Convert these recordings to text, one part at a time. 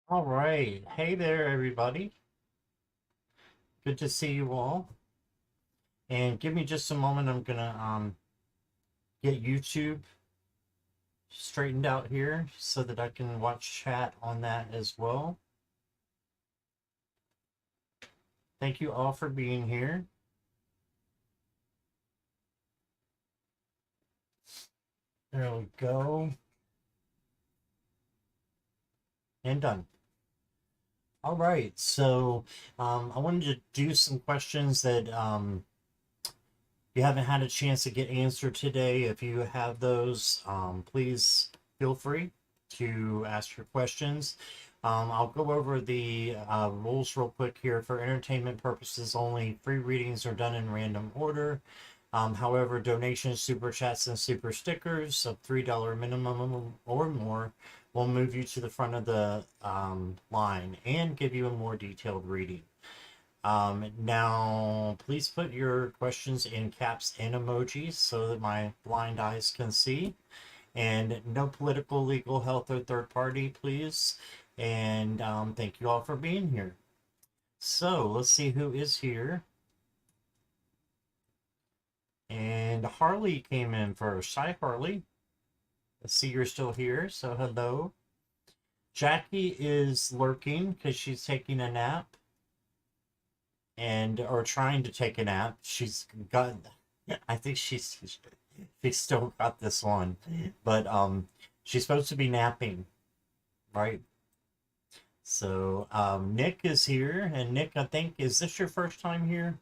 All right. Hey there, everybody. Good to see you all. And give me just a moment. I'm gonna get YouTube straightened out here so that I can watch chat on that as well. Thank you all for being here. There we go. And done. All right. So I wanted to do some questions that you haven't had a chance to get answered today. If you have those, please feel free to ask your questions. I'll go over the rules real quick here. For entertainment purposes only, free readings are done in random order. However, donations, super chats, and super stickers of $3 minimum or more will move you to the front of the line and give you a more detailed reading. Now, please put your questions in caps and emojis so that my blind eyes can see. And no political, legal, health, or third party, please. And thank you all for being here. So let's see who is here. And Harley came in first. Hi, Harley. I see you're still here. So hello. Jackie is lurking because she's taking a nap and or trying to take a nap. She's got I think she's still got this one. But she's supposed to be napping, right? So Nick is here, and Nick, I think, is this your first time here?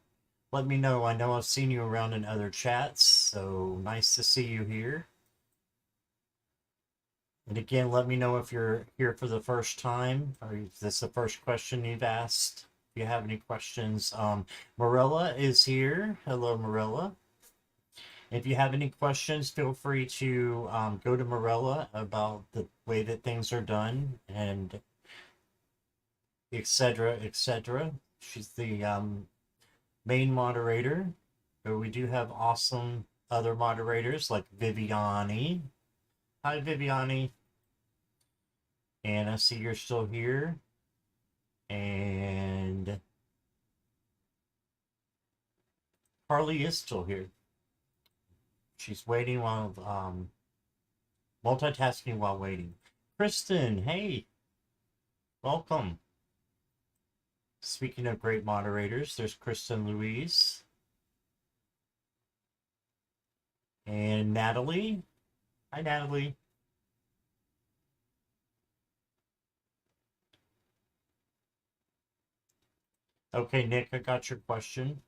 Let me know. I know I've seen you around in other chats, so nice to see you here. And again, let me know if you're here for the first time, or if this is the first question you've asked. If you have any questions, Marilla is here. Hello, Marilla. If you have any questions, feel free to go to Marilla about the way that things are done and etc. etc. She's the main moderator, but we do have awesome other moderators like Viviani. Hi, Viviani. And I see you're still here. And Harley is still here. She's waiting while multitasking while waiting. Kristen, hey, welcome. Speaking of great moderators, there's Kristen Louise and Natalie. Hi, Natalie. Okay, Nick, I got your question.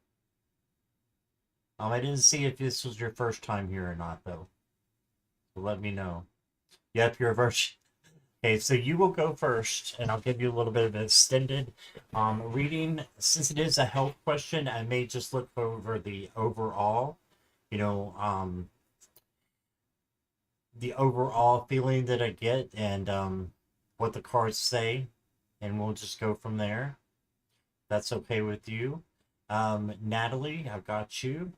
I didn't see if this was your first time here or not, though. So let me know. Yep, you're a first. Okay, so you will go first, and I'll give you a little bit of an extended reading. Since it is a health question, I may just look over the overall, you know, the overall feeling that I get and what the cards say, and we'll just go from there. That's okay with you. Natalie, I've got you.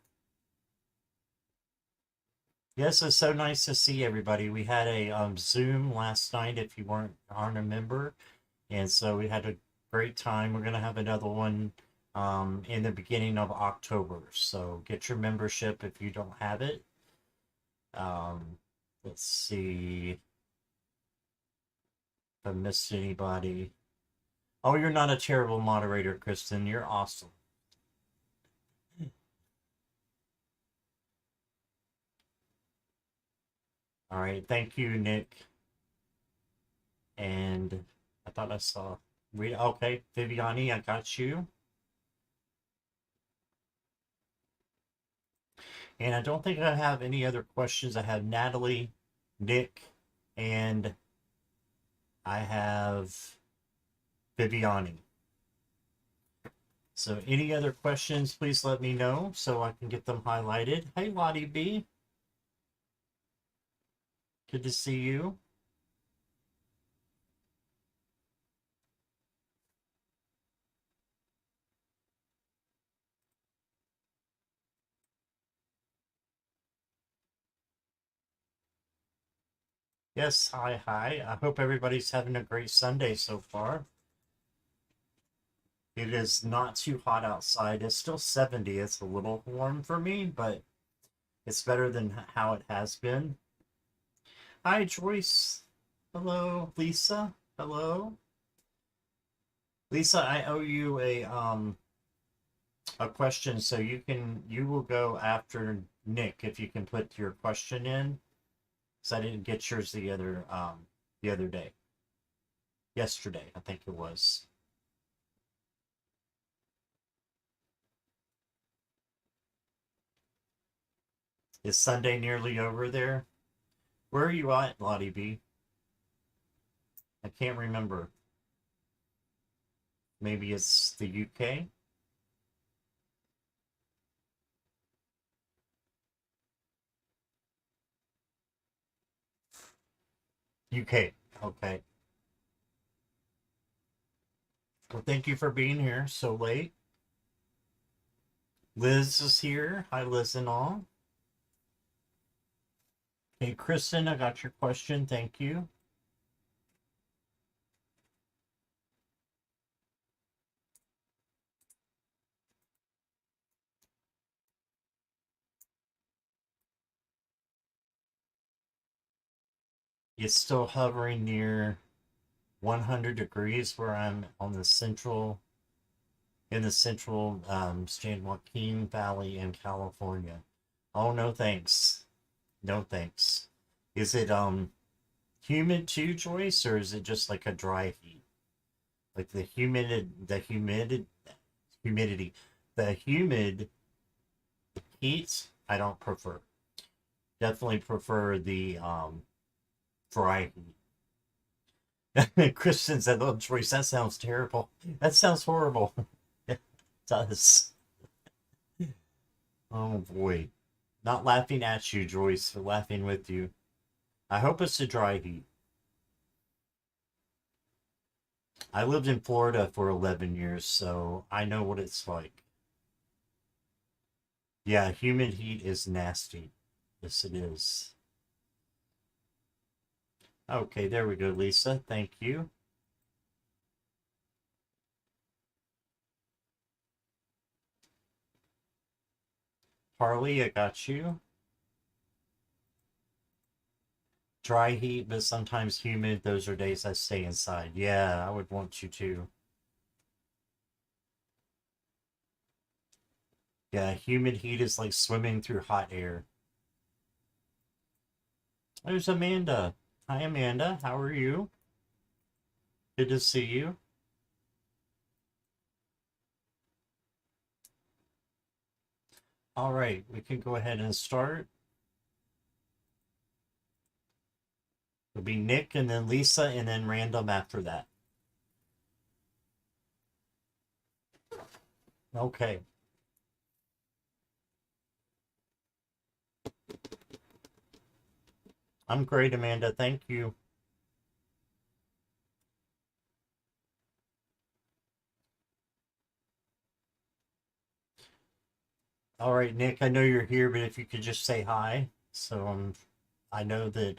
Yes, it's so nice to see everybody. We had a Zoom last night if you aren't a member, and so we had a great time. We're gonna have another one in the beginning of October. So get your membership if you don't have it. Let's see if I missed anybody. Oh, you're not a terrible moderator, Kristen. You're awesome. All right, thank you, Nick. And I thought I saw Rita. Okay, Viviani, I got you. And I don't think I have any other questions. I have Natalie, Nick, and I have Viviani. So any other questions, please let me know so I can get them highlighted. Hey, Lottie B. Good to see you. Yes, hi, hi. I hope everybody's having a great Sunday so far. It is not too hot outside. It's still 70. It's a little warm for me, but it's better than how it has been. Hi, Joyce. Hello, Lisa. Hello. Lisa, I owe you a question, so you will go after Nick if you can put your question in. Because I didn't get yours the other day. Yesterday, I think it was. Is Sunday nearly over there? Where are you at, Lottie B? I can't remember. Maybe it's the UK? UK. Okay. Well, thank you for being here so late. Liz is here. Hi, Liz and all. Hey, Kristen, I got your question. Thank you. It's still hovering near 100 degrees where I'm on the central, in the central San Joaquin Valley in California. Oh, no thanks. No thanks. Is it humid too, Joyce, or is it just like a dry heat? Like humidity, the humid heat, I don't prefer. Definitely prefer the dry heat. Christian said, "Oh, Joyce, that sounds terrible. That sounds horrible." It does. Oh boy, not laughing at you, Joyce, but laughing with you. I hope it's a dry heat. I lived in Florida for 11 years, so I know what it's like. Yeah, humid heat is nasty. Yes, it is. Okay, there we go, Lisa. Thank you. Harley, I got you. Dry heat, but sometimes humid. Those are days I stay inside. Yeah, I would want you to. Yeah, humid heat is like swimming through hot air. There's Amanda. Hi, Amanda. How are you? Good to see you. All right, we can go ahead and start. It'll be Nick and then Lisa and then random after that. Okay. I'm great, Amanda. Thank you. All right, Nick, I know you're here, but if you could just say hi. So I know that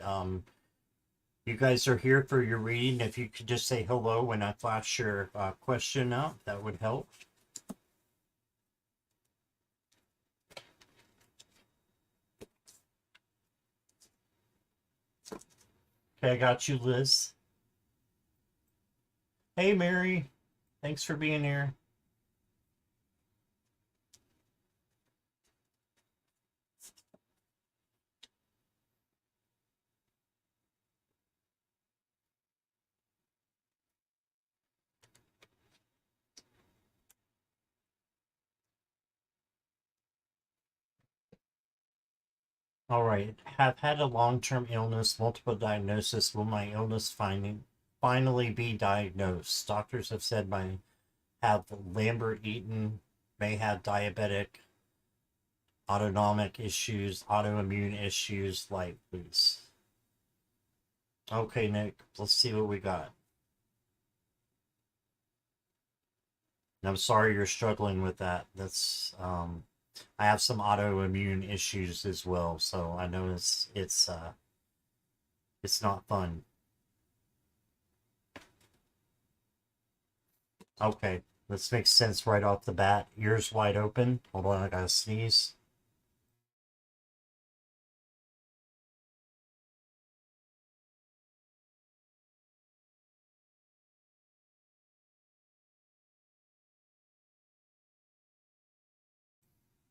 you guys are here for your reading. If you could just say hello when I flash your question up, that would help. Okay, I got you, Liz. Hey, Mary. Thanks for being here. All right. Have had a long-term illness, multiple diagnosis. Will my illness finding finally be diagnosed? Doctors have said my have Lambert-Eaton, may have diabetic, autonomic issues, autoimmune issues, like please. Okay, Nick, let's see what we got. And I'm sorry you're struggling with that. That's I have some autoimmune issues as well, so I know it's It's not fun. Okay, this makes sense right off the bat. Ears wide open. Hold on, I gotta sneeze.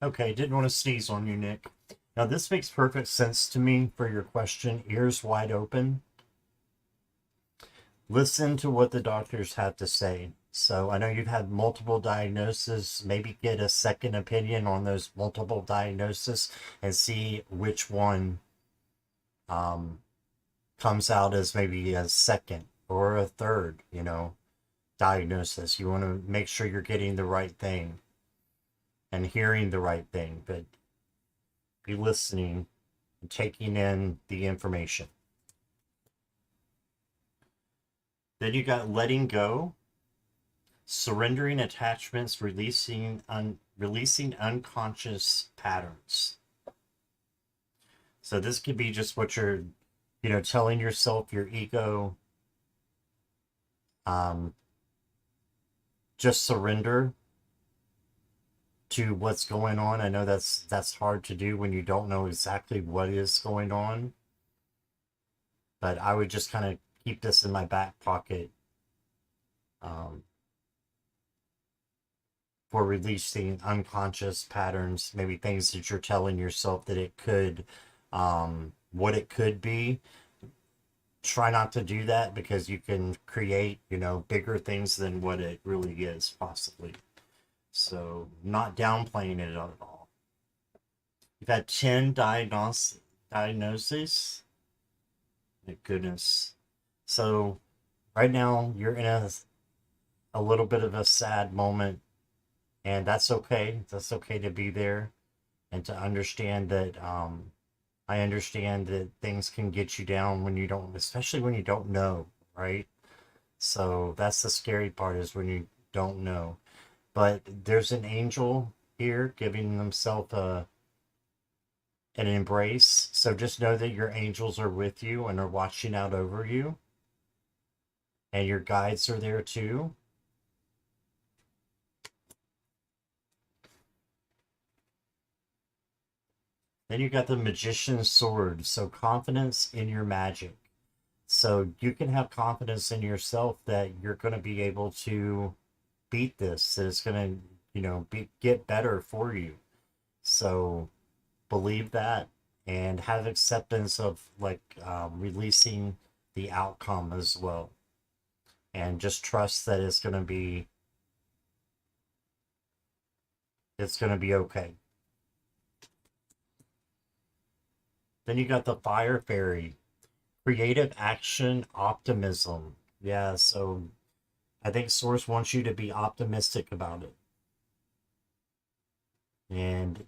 Okay, didn't want to sneeze on you, Nick. Now, this makes perfect sense to me for your question. Ears wide open. Listen to what the doctors have to say. So, I know you've had multiple diagnoses. Maybe get a second opinion on those multiple diagnoses and see which one um, comes out as maybe a second or a third, diagnosis. You want to make sure you're getting the right thing and hearing the right thing, but be listening and taking in the information. Then you got letting go, surrendering attachments, releasing unconscious patterns. So this could be just what you're, telling yourself, your ego, just surrender to what's going on. I know that's hard to do when you don't know exactly what is going on, but I would just kind of keep this in my back pocket um, for releasing unconscious patterns, maybe things that you're telling yourself that it could, what it could be. Try not to do that because you can create, bigger things than what it really is, possibly. So, not downplaying it at all. You've had 10 diagnoses. My goodness. So, right now, you're in a little bit of a sad moment, and that's okay. That's okay to be there and to understand that. I understand that things can get you down when you don't, especially when you don't know, right? So that's the scary part, is when you don't know. But there's an angel here giving themselves an embrace. So just know that your angels are with you and are watching out over you, and your guides are there too. Then you got the magician's sword. So confidence in your magic. So you can have confidence in yourself that you're going to be able to beat this. That it's going to, get better for you. So believe that and have acceptance of like releasing the outcome as well. And just trust that it's going to be okay. Then you got the fire fairy, creative action, optimism. Yeah, so I think Source wants you to be optimistic about it and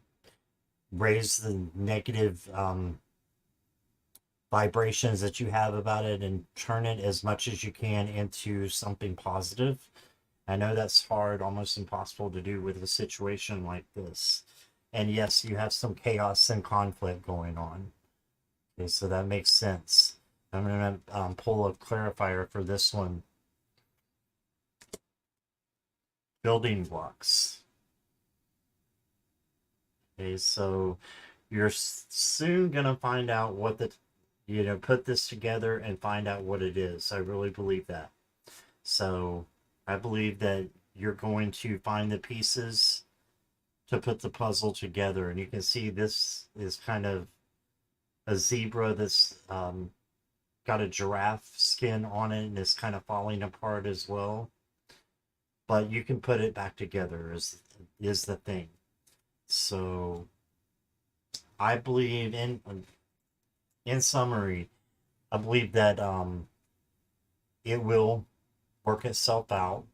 raise the negative vibrations that you have about it and turn it as much as you can into something positive. I know that's hard, almost impossible to do with a situation like this. And yes, you have some chaos and conflict going on. Okay, so that makes sense. I'm going to pull a clarifier for this one. Building blocks. Okay, so you're soon going to find out what put this together and find out what it is. I really believe that. So I believe that you're going to find the pieces to put the puzzle together. And you can see this is kind of a zebra that's got a giraffe skin on it and is kind of falling apart as well. But you can put it back together is the thing. So I believe in summary, I believe that it will work itself out,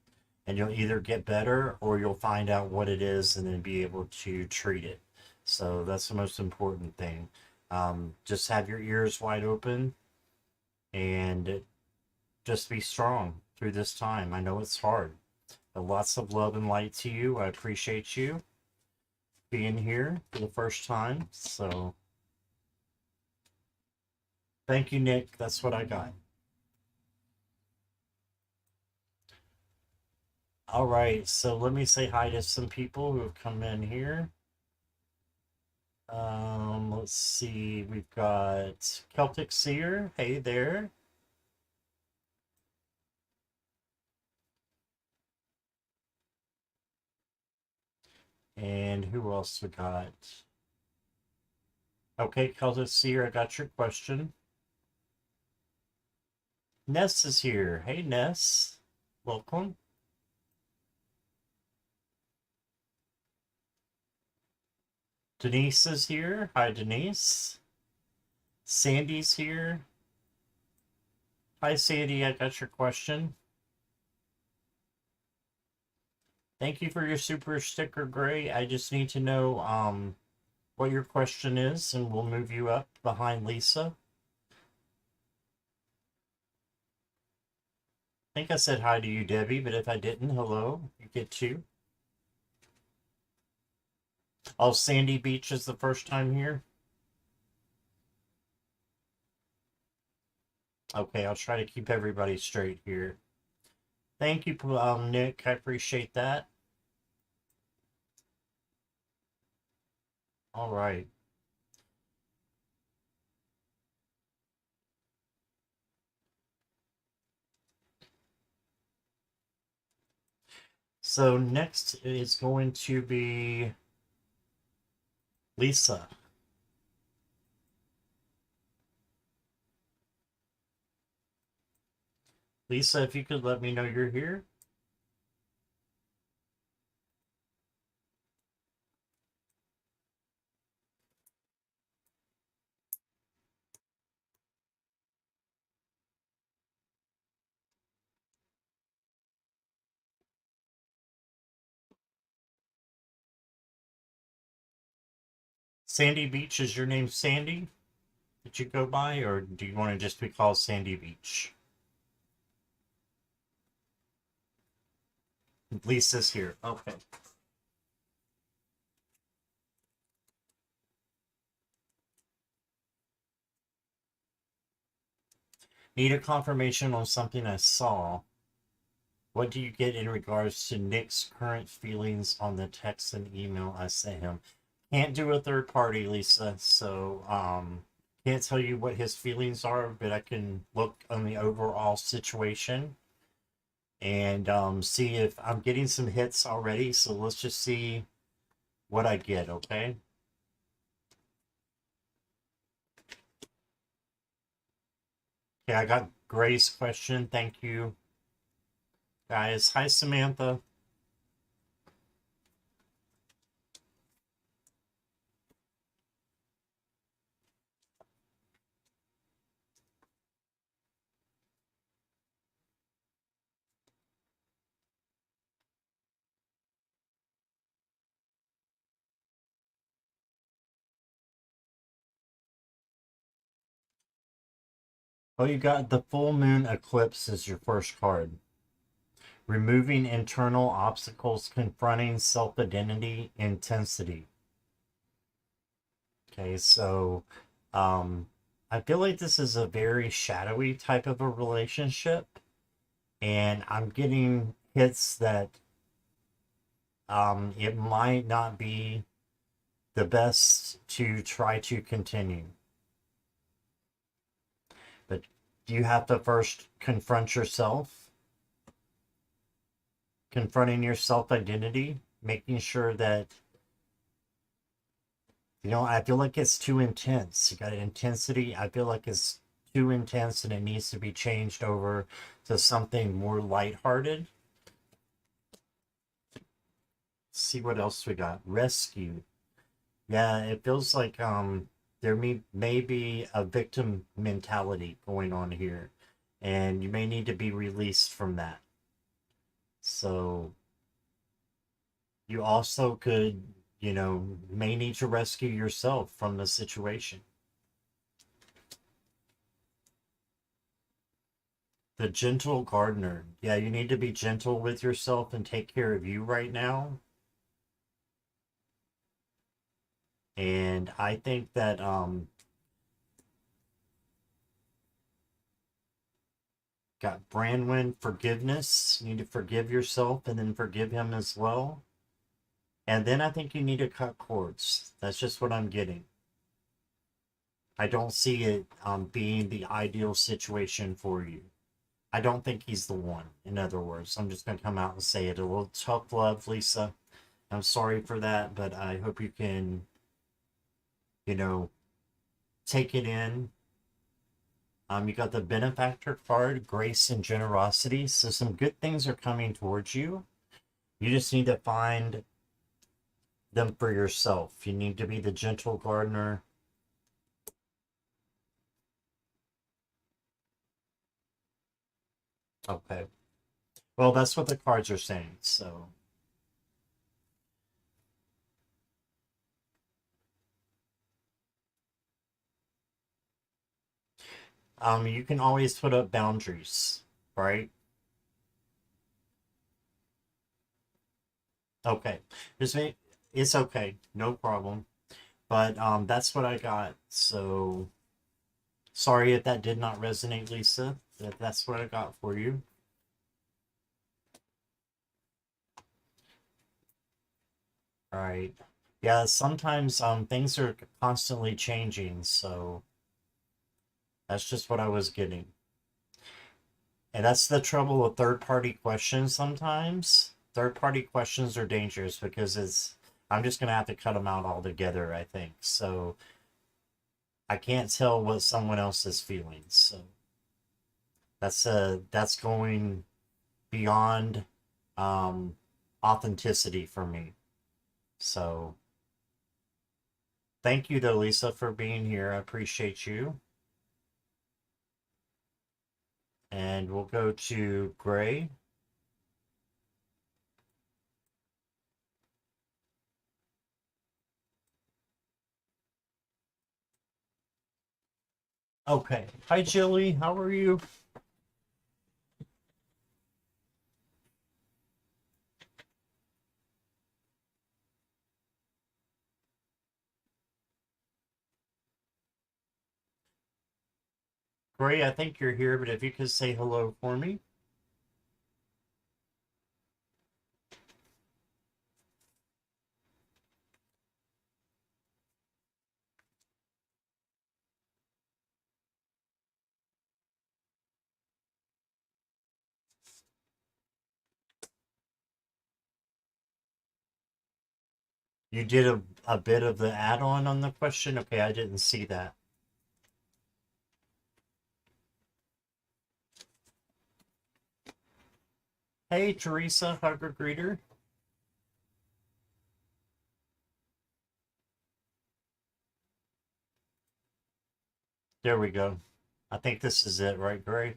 and you'll either get better or you'll find out what it is and then be able to treat it. So that's the most important thing. Just have your ears wide open and just be strong through this time. I know it's hard, but lots of love and light to you. I appreciate you being here for the first time. So Thank you, Nick. That's what I got. All right, so let me say hi to some people who have come in here. Let's see. We've got Celtic Seer. Hey there. And who else we got? Okay, Celtic Seer, I got your question. Ness is here. Hey, Ness. Welcome. Denise is here. Hi, Denise. Sandy's here. Hi, Sandy. I got your question. Thank you for your super sticker, Gray. I just need to know what your question is, and we'll move you up behind Lisa. I think I said hi to you, Debbie, but if I didn't, hello. You get two. Oh, Sandy Beach is the first time here. Okay, I'll try to keep everybody straight here. Thank you, Nick. I appreciate that. All right. So next is going to be Lisa. Lisa, if you could let me know you're here. Sandy Beach, is your name Sandy? Did you go by, or do you want to just be called Sandy Beach? Lisa's here. Okay. Need a confirmation on something I saw. What do you get in regards to Nick's current feelings on the text and email I sent him? Can't do a third party, Lisa, so can't tell you what his feelings are, but I can look on the overall situation and see if I'm getting some hits already. So let's just see what I get, okay? Okay, I got Gray's question. Thank you, guys. Hi, Samantha. Oh, you got the full moon eclipse as your first card. Removing internal obstacles, confronting self identity, intensity. Okay, so I feel like this is a very shadowy type of a relationship, and I'm getting hits that it might not be the best to try to continue. But you have to first confront yourself, confronting your self identity, making sure that, I feel like it's too intense. You got an intensity. I feel like it's too intense and it needs to be changed over to something more lighthearted. See what else we got. Rescue. Yeah, it feels like there may be a victim mentality going on here, and you may need to be released from that. So you also could, may need to rescue yourself from the situation. The gentle gardener. Yeah, you need to be gentle with yourself and take care of you right now. And I think that Got Branwen, forgiveness. You need to forgive yourself and then forgive him as well. And then I think you need to cut cords. That's just what I'm getting. I don't see it being the ideal situation for you. I don't think he's the one. In other words, I'm just going to come out and say it. A little tough love, Lisa. I'm sorry for that, but I hope you can, you know, take it in. You got the benefactor card, grace and generosity. So some good things are coming towards you. You just need to find them for yourself. You need to be the gentle gardener. Okay. Well, that's what the cards are saying. So, you can always put up boundaries, right? Okay. Just me. It's okay. No problem. But that's what I got. So sorry if that did not resonate, Lisa. That's what I got for you. All right. Yeah, sometimes things are constantly changing, so that's just what I was getting. And that's the trouble with third party questions sometimes. Third party questions are dangerous because I'm just gonna have to cut them out altogether, I think. So I can't tell what someone else is feeling. So that's going beyond um authenticity for me. So thank you though, Lisa, for being here. I appreciate you. And we'll go to Gray. Okay. Hi, Jilly. How are you? Gray, I think you're here, but if you could say hello for me. You did a bit of the add-on on the question. Okay, I didn't see that. Hey, Teresa, hugger greeter. There we go. I think this is it, right, Gray?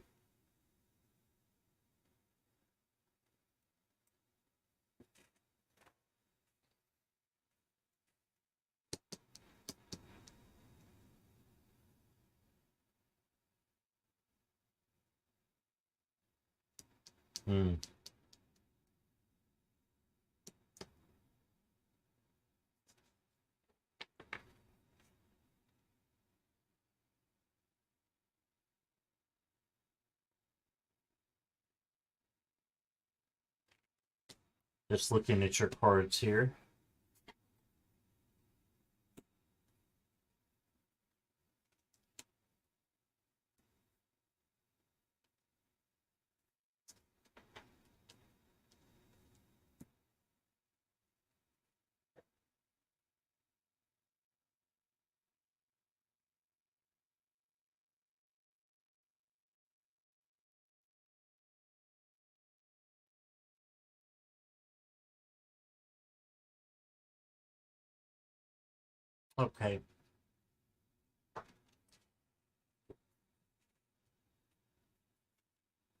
Hmm. Just looking at your cards here. Okay.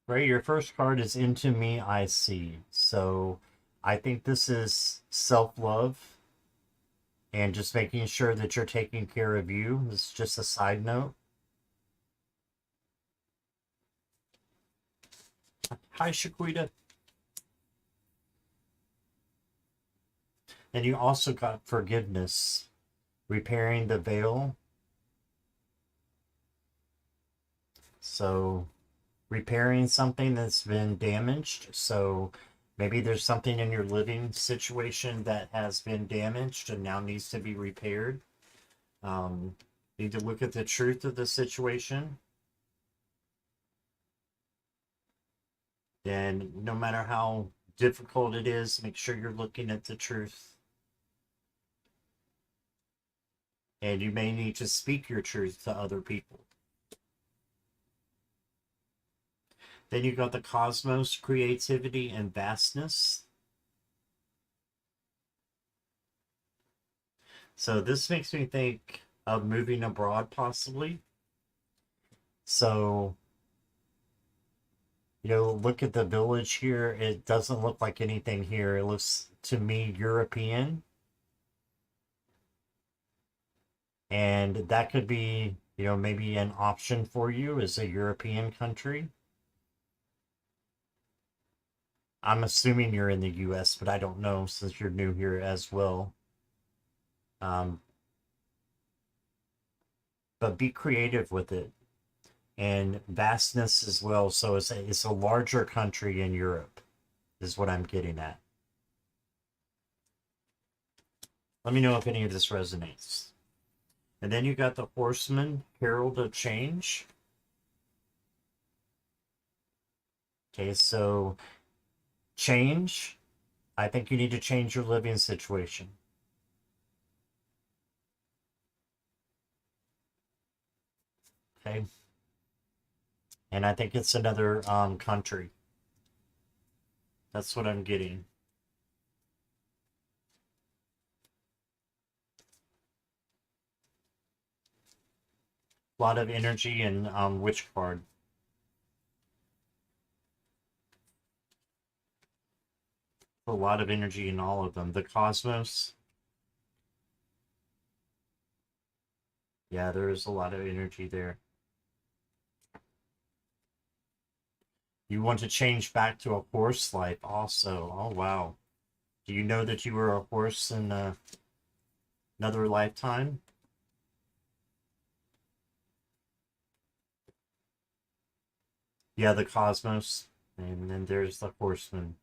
Gray, your first card is Into Me, I See. So I think this is self-love and just making sure that you're taking care of you. It's just a side note. Hi, Shaquita. And you also got forgiveness, repairing the veil. So repairing something that's been damaged. So maybe there's something in your living situation that has been damaged and now needs to be repaired. Need to look at the truth of the situation. And no matter how difficult it is, make sure you're looking at the truth. And you may need to speak your truth to other people. Then you got the cosmos, creativity, and vastness. So this makes me think of moving abroad, possibly. So, look at the village here. It doesn't look like anything here. It looks to me European. And that could be, maybe an option for you as a European country. I'm assuming you're in the US, but I don't know since you're new here as well. Um, but be creative with it and vastness as well. So it's a larger country in Europe, is what I'm getting at. Let me know if any of this resonates. And then you got the Horseman, Herald of Change. Okay, so change. I think you need to change your living situation. Okay. And I think it's another country. That's what I'm getting. A lot of energy in which card? A lot of energy in all of them. The Cosmos. Yeah, there is a lot of energy there. You want to change back to a horse life also. Oh, wow. Do you know that you were a horse in another lifetime? Yeah, the Cosmos. And then there's the Horseman.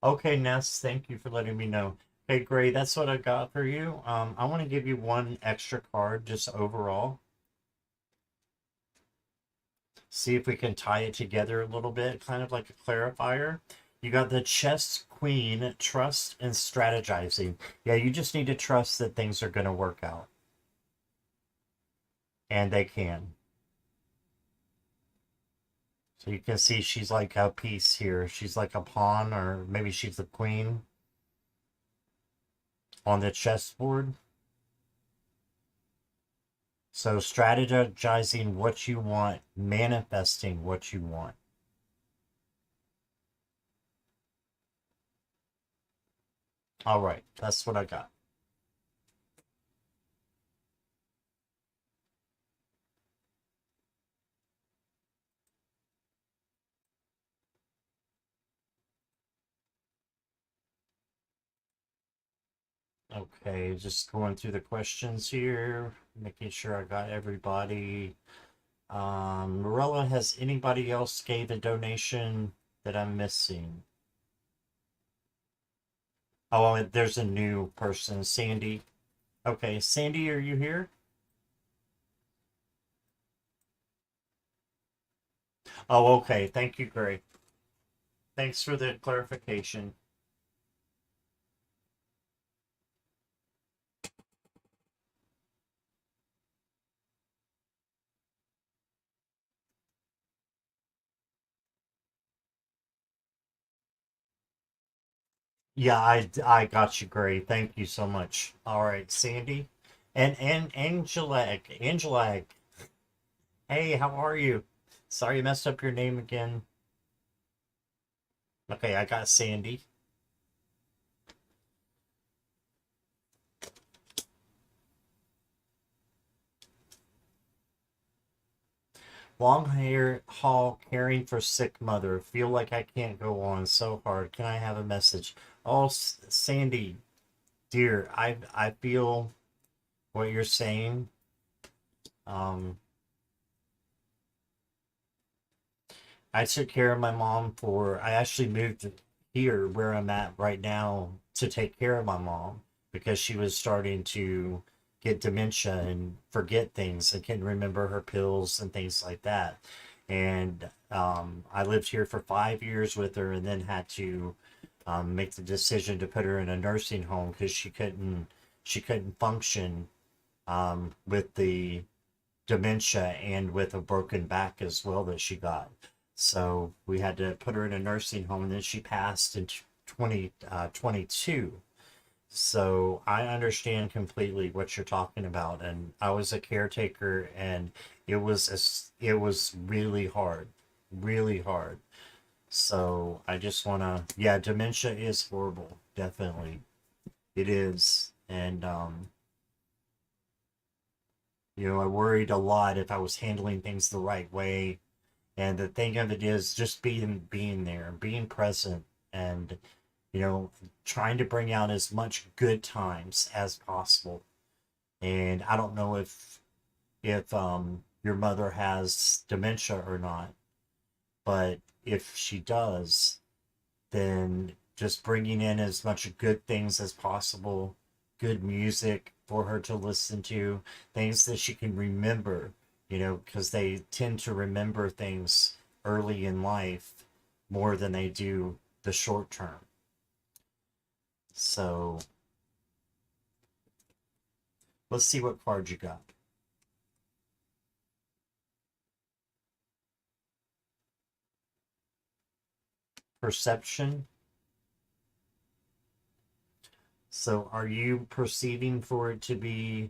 Okay, Ness, thank you for letting me know. Okay, great. That's what I got for you. I want to give you one extra card just overall. See if we can tie it together a little bit, kind of like a clarifier. You got the Chess Queen, trust and strategizing. Yeah, you just need to trust that things are going to work out. And they can. So you can see she's like a piece here. She's like a pawn, or maybe she's the queen on the chessboard. So strategizing what you want, manifesting what you want. All right, that's what I got. Okay, just going through the questions here, making sure I got everybody. Morella, has anybody else gave a donation that I'm missing? Oh, there's a new person, Sandy. Okay, Sandy, are you here? Oh, okay. Thank you, Gray. Thanks for the clarification. Yeah, I got you, Gray. Thank you so much. All right, Sandy. And Angelic. Hey, how are you? Sorry I messed up your name again. Okay, I got Sandy. Long hair haul caring for sick mother. Feel like I can't go on. So hard. Can I have a message? Oh, Sandy, dear, I feel what you're saying. Um, I took care of my mom I actually moved here where I'm at right now to take care of my mom because she was starting to get dementia and forget things and can remember her pills and things like that. And I lived here for 5 years with her and then had to make the decision to put her in a nursing home because she couldn't function with the dementia and with a broken back as well that she got. So we had to put her in a nursing home, and then she passed in 2022. So I understand completely what you're talking about, and I was a caretaker, and it was really hard, really hard. So I just wanna, yeah, dementia is horrible, definitely, it is, and I worried a lot if I was handling things the right way. And the thing of it is just being there, being present, and you know, trying to bring out as much good times as possible. And I don't know if your mother has dementia or not, but if she does, then just bringing in as much good things as possible, good music for her to listen to, things that she can remember, because they tend to remember things early in life more than they do the short term. So let's see what card you got. Perception. So are you perceiving for it to be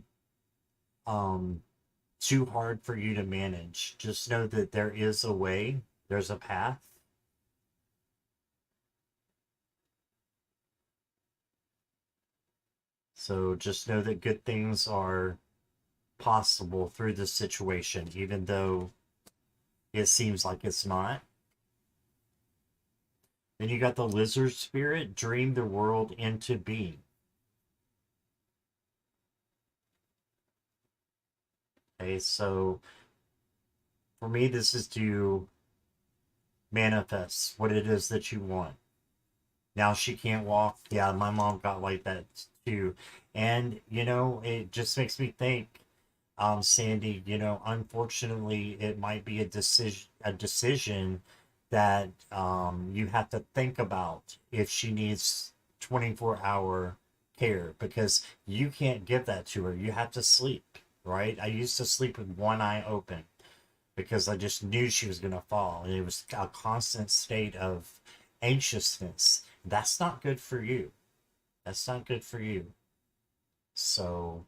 um too hard for you to manage? Just know that there is a way, there's a path. So just know that good things are possible through this situation, even though it seems like it's not. Then you got the lizard spirit, dream the world into being. Okay, so for me, this is to manifest what it is that you want. Now she can't walk. Yeah, my mom got like that too. And, it just makes me think, Sandy, unfortunately, it might be a decision that you have to think about if she needs 24-hour care because you can't give that to her. You have to sleep, right? I used to sleep with one eye open because I just knew she was going to fall. And it was a constant state of anxiousness. That's not good for you. That's not good for you. So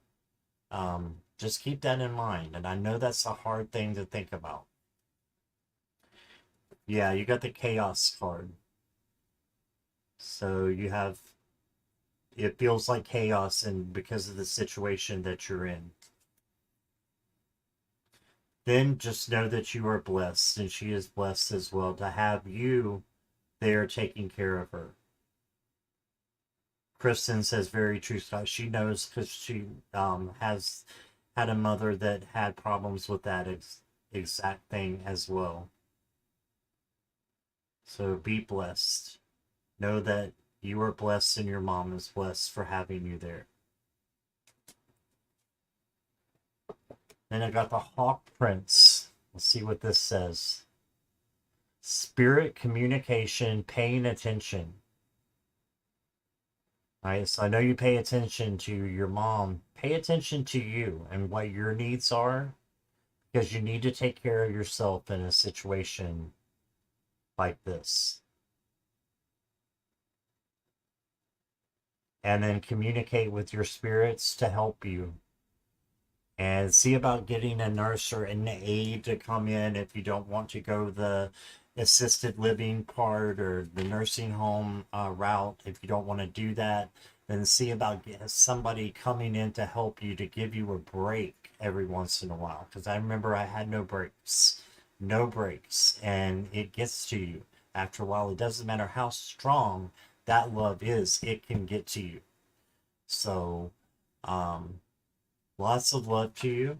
just keep that in mind. And I know that's a hard thing to think about. Yeah, you got the chaos card. So it feels like chaos and because of the situation that you're in. Then just know that you are blessed and she is blessed as well to have you there taking care of her. Kristen says very true, Scott. She knows because she has had a mother that had problems with that exact thing as well. So be blessed. Know that you are blessed and your mom is blessed for having you there. Then I got the Hawk Prince. Let's see what this says. Spirit communication, paying attention. All right, so I know you pay attention to your mom. Pay attention to you and what your needs are because you need to take care of yourself in a situation like this. And then communicate with your spirits to help you. And see about getting a nurse or an aide to come in if you don't want to go the assisted living part or the nursing home route. If you don't want to do that, then see about somebody coming in to help you to give you a break every once in a while. Because I remember I had no breaks, and it gets to you after a while. It doesn't matter how strong that love is, it can get to you. So, um, Lots of love to you.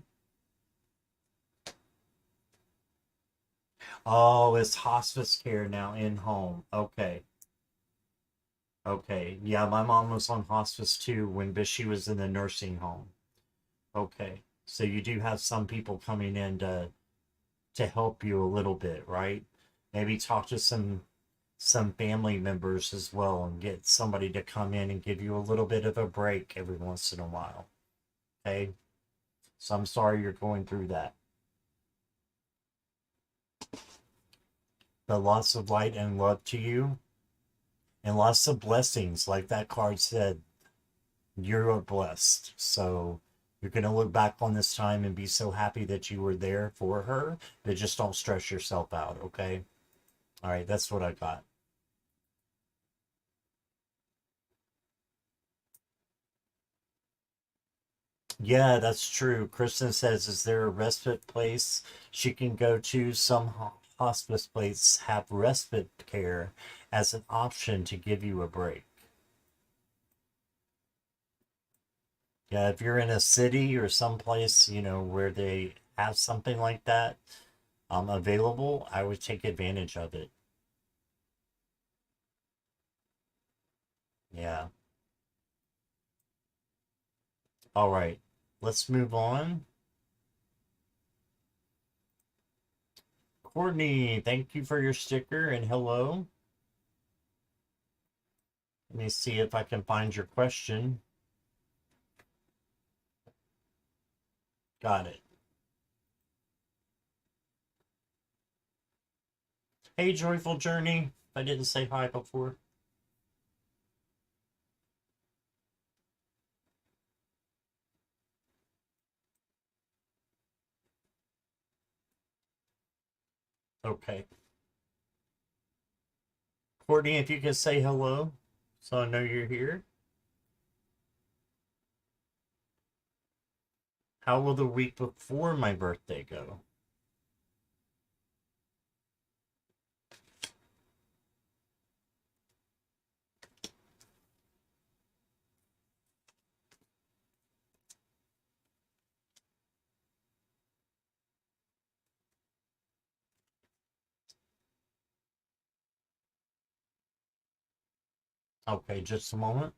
Oh, it's hospice care now in home. Okay. Okay. Yeah, my mom was on hospice too but she was in the nursing home. Okay. So you do have some people coming in to help you a little bit, right? Maybe talk to some family members as well and get somebody to come in and give you a little bit of a break every once in a while. Okay? So I'm sorry you're going through that. But lots of light and love to you and lots of blessings. Like that card said, you're blessed. So you're going to look back on this time and be so happy that you were there for her, but just don't stress yourself out, okay? All right, that's what I got. Yeah, that's true. Kristen says, is there a respite place she can go to? Some hospice places have respite care as an option to give you a break. Yeah, if you're in a city or someplace, where they have something like that available, I would take advantage of it. Yeah. All right. Let's move on. Courtney, thank you for your sticker and hello. Let me see if I can find your question. Got it. Hey, Joyful Journey. I didn't say hi before. Okay. Courtney, if you could say hello so I know you're here. How will the week before my birthday go? Okay, just a moment.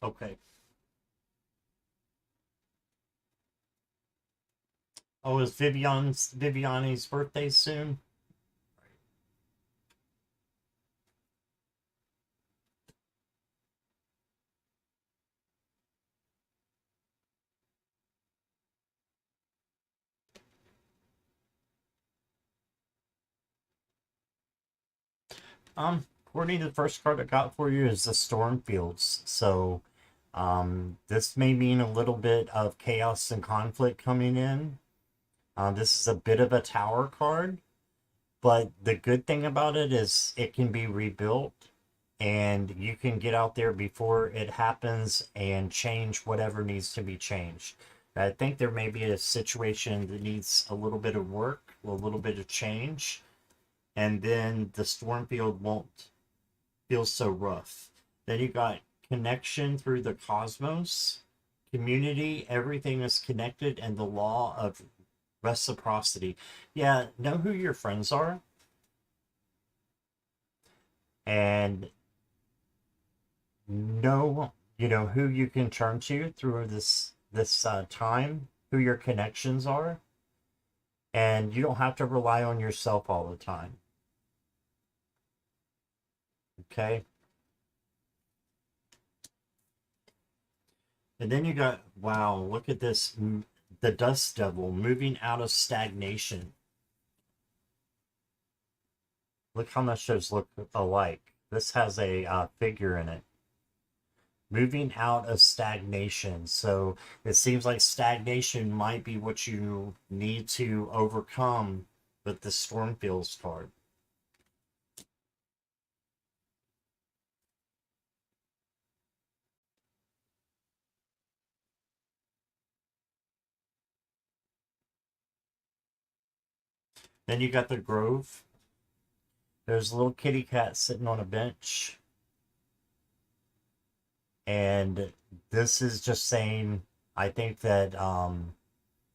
Okay. Oh, is Viviani's birthday soon? Courtney, the first card I got for you is the Stormfields. So, this may mean a little bit of chaos and conflict coming in. This is a bit of a tower card, but the good thing about it is it can be rebuilt and you can get out there before it happens and change whatever needs to be changed. I think there may be a situation that needs a little bit of work, a little bit of change, and then the Stormfield won't feel so rough. Then you got connection through the cosmos, community, everything is connected, and the law of reciprocity. Yeah, know who your friends are and know, who you can turn to through this time, who your connections are, and you don't have to rely on yourself all the time. Okay? And then you got, wow, look at this, the Dust Devil moving out of stagnation. Look how much those look alike. This has a figure in it. Moving out of stagnation. So it seems like stagnation might be what you need to overcome with the Stormfields card. Then you got the Grove. There's a little kitty cat sitting on a bench. And this is just saying, I think that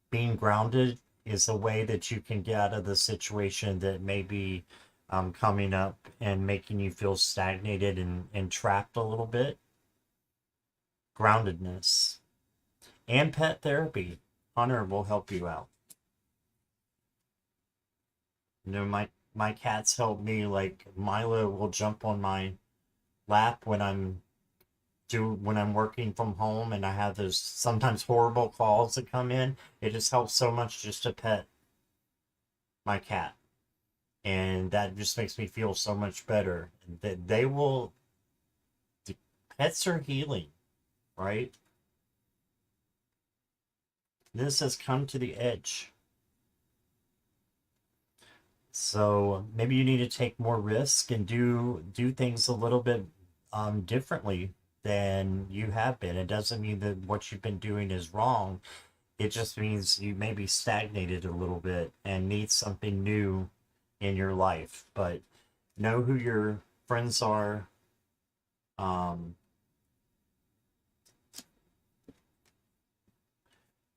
being grounded is a way that you can get out of the situation that may be coming up and making you feel stagnated and trapped a little bit. Groundedness and pet therapy. Hunter will help you out. You know, my cats help me. Like Milo will jump on my lap when I'm working from home and I have those sometimes horrible calls that come in. It just helps so much just to pet my cat. And that just makes me feel so much better. That they will, pets are healing, right? This has come to the edge. So maybe you need to take more risk and do things a little bit differently than you have been. It doesn't mean that what you've been doing is wrong. It just means you may be stagnated a little bit and need something new in your life. But know who your friends are. Um,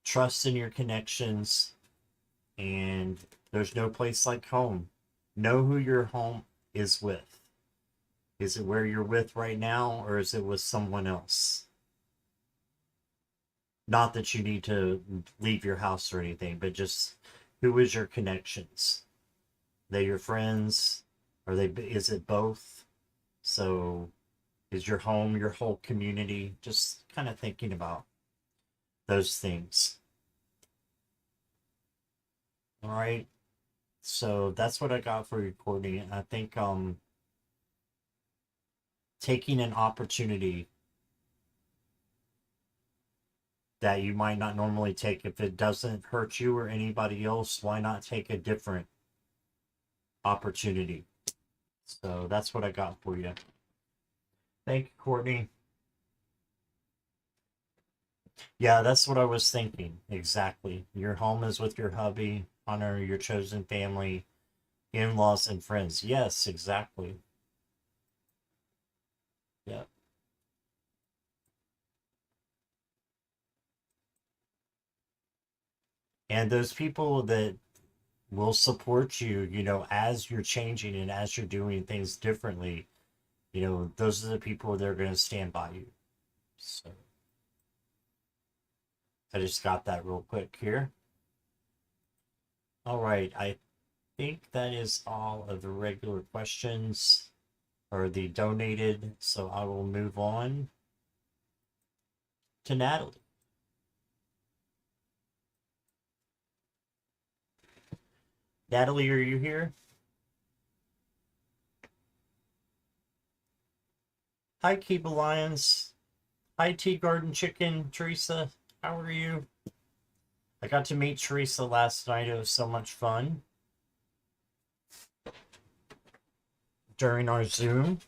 Trust in your connections, and there's no place like home. Know who your home is with. Is it where you're with right now, or is it with someone else? Not that you need to leave your house or anything, but just who is your connections? They your friends? Are they? Is it both? So, is your home your whole community? Just kind of thinking about those things. All right. So that's what I got for you, Courtney. I think taking an opportunity that you might not normally take, if it doesn't hurt you or anybody else, why not take a different opportunity? So that's what I got for you. Thank you, Courtney. Yeah, that's what I was thinking. Exactly. Your home is with your hubby, honor your chosen family, in-laws, and friends. Yes, exactly. Yeah. And those people that will support you, as you're changing and as you're doing things differently, those are the people that are going to stand by you. So I just got that real quick here. All right. I think that is all of the regular questions or the donated. So I will move on to Natalie. Natalie, are you here? Hi, Keep Alliance. Hi, Tea Garden Chicken. Teresa, how are you? I got to meet Teresa last night. It was so much fun during our Zoom.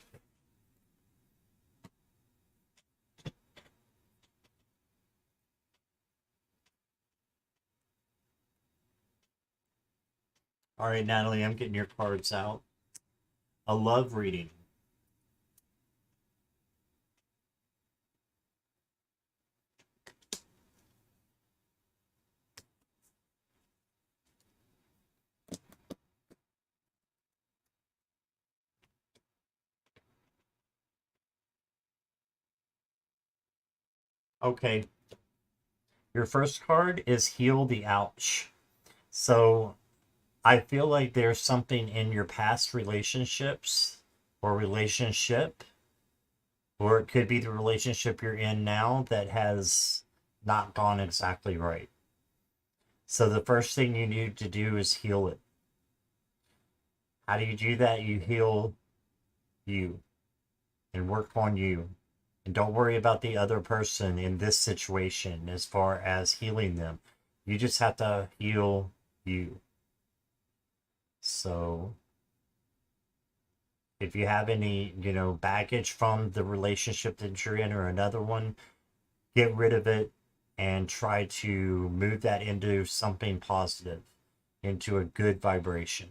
All right, Natalie, I'm getting your cards out. A love reading. Okay. Your first card is Heal the Ouch. So I feel like there's something in your past relationships or relationship, or it could be the relationship you're in now that has not gone exactly right. So the first thing you need to do is heal it. How do you do that? You heal you and work on you. And don't worry about the other person in this situation as far as healing them. You just have to heal you. So if you have any, baggage from the relationship that you're in or another one, get rid of it and try to move that into something positive. into a good vibration.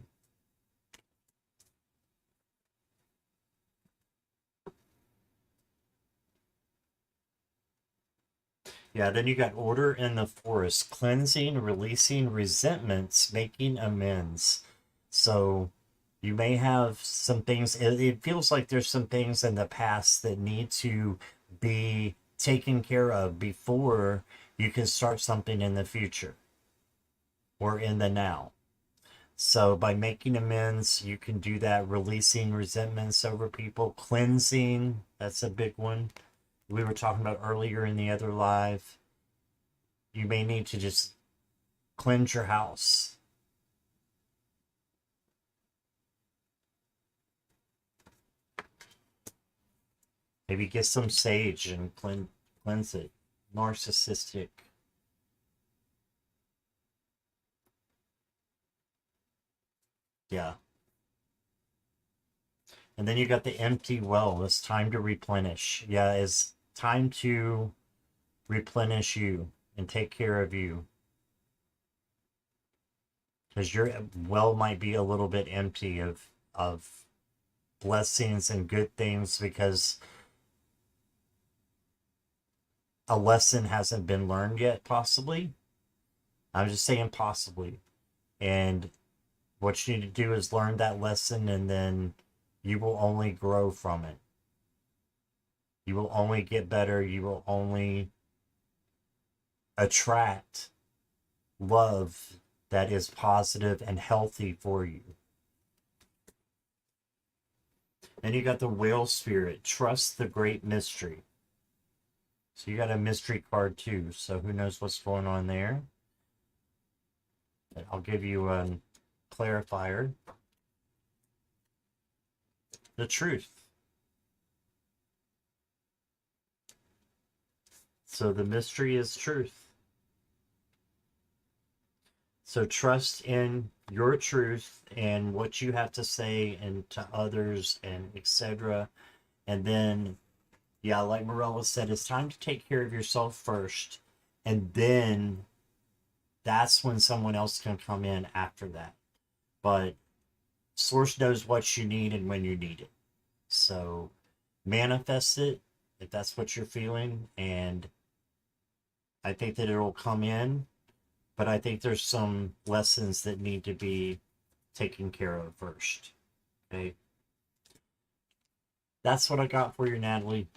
Yeah, then you got order in the forest, cleansing, releasing resentments, making amends. So you may have some things, it feels like there's some things in the past that need to be taken care of before you can start something in the future or in the now. So by making amends, you can do that, releasing resentments over people, cleansing, that's a big one. We were talking about earlier in the other live. You may need to just cleanse your house. Maybe get some sage and cleanse it. Narcissistic. Yeah. And then you got the empty well. It's time to replenish. Yeah, it's time to replenish you and take care of you. Because your well might be a little bit empty of blessings and good things because a lesson hasn't been learned yet, possibly. I'm just saying possibly. And what you need to do is learn that lesson, and then you will only grow from it. You will only get better. You will only attract love that is positive and healthy for you. And you got the whale spirit. Trust the great mystery. So you got a mystery card too. So who knows what's going on there? But I'll give you a clarifier. The truth. So the mystery is truth. So trust in your truth and what you have to say and to others and etc. And then, yeah, like Morella said, it's time to take care of yourself first. And then that's when someone else can come in after that. But Source knows what you need and when you need it. So manifest it if that's what you're feeling. And I think that it'll come in. But I think there's some lessons that need to be taken care of first. Okay. That's what I got for you, Natalie.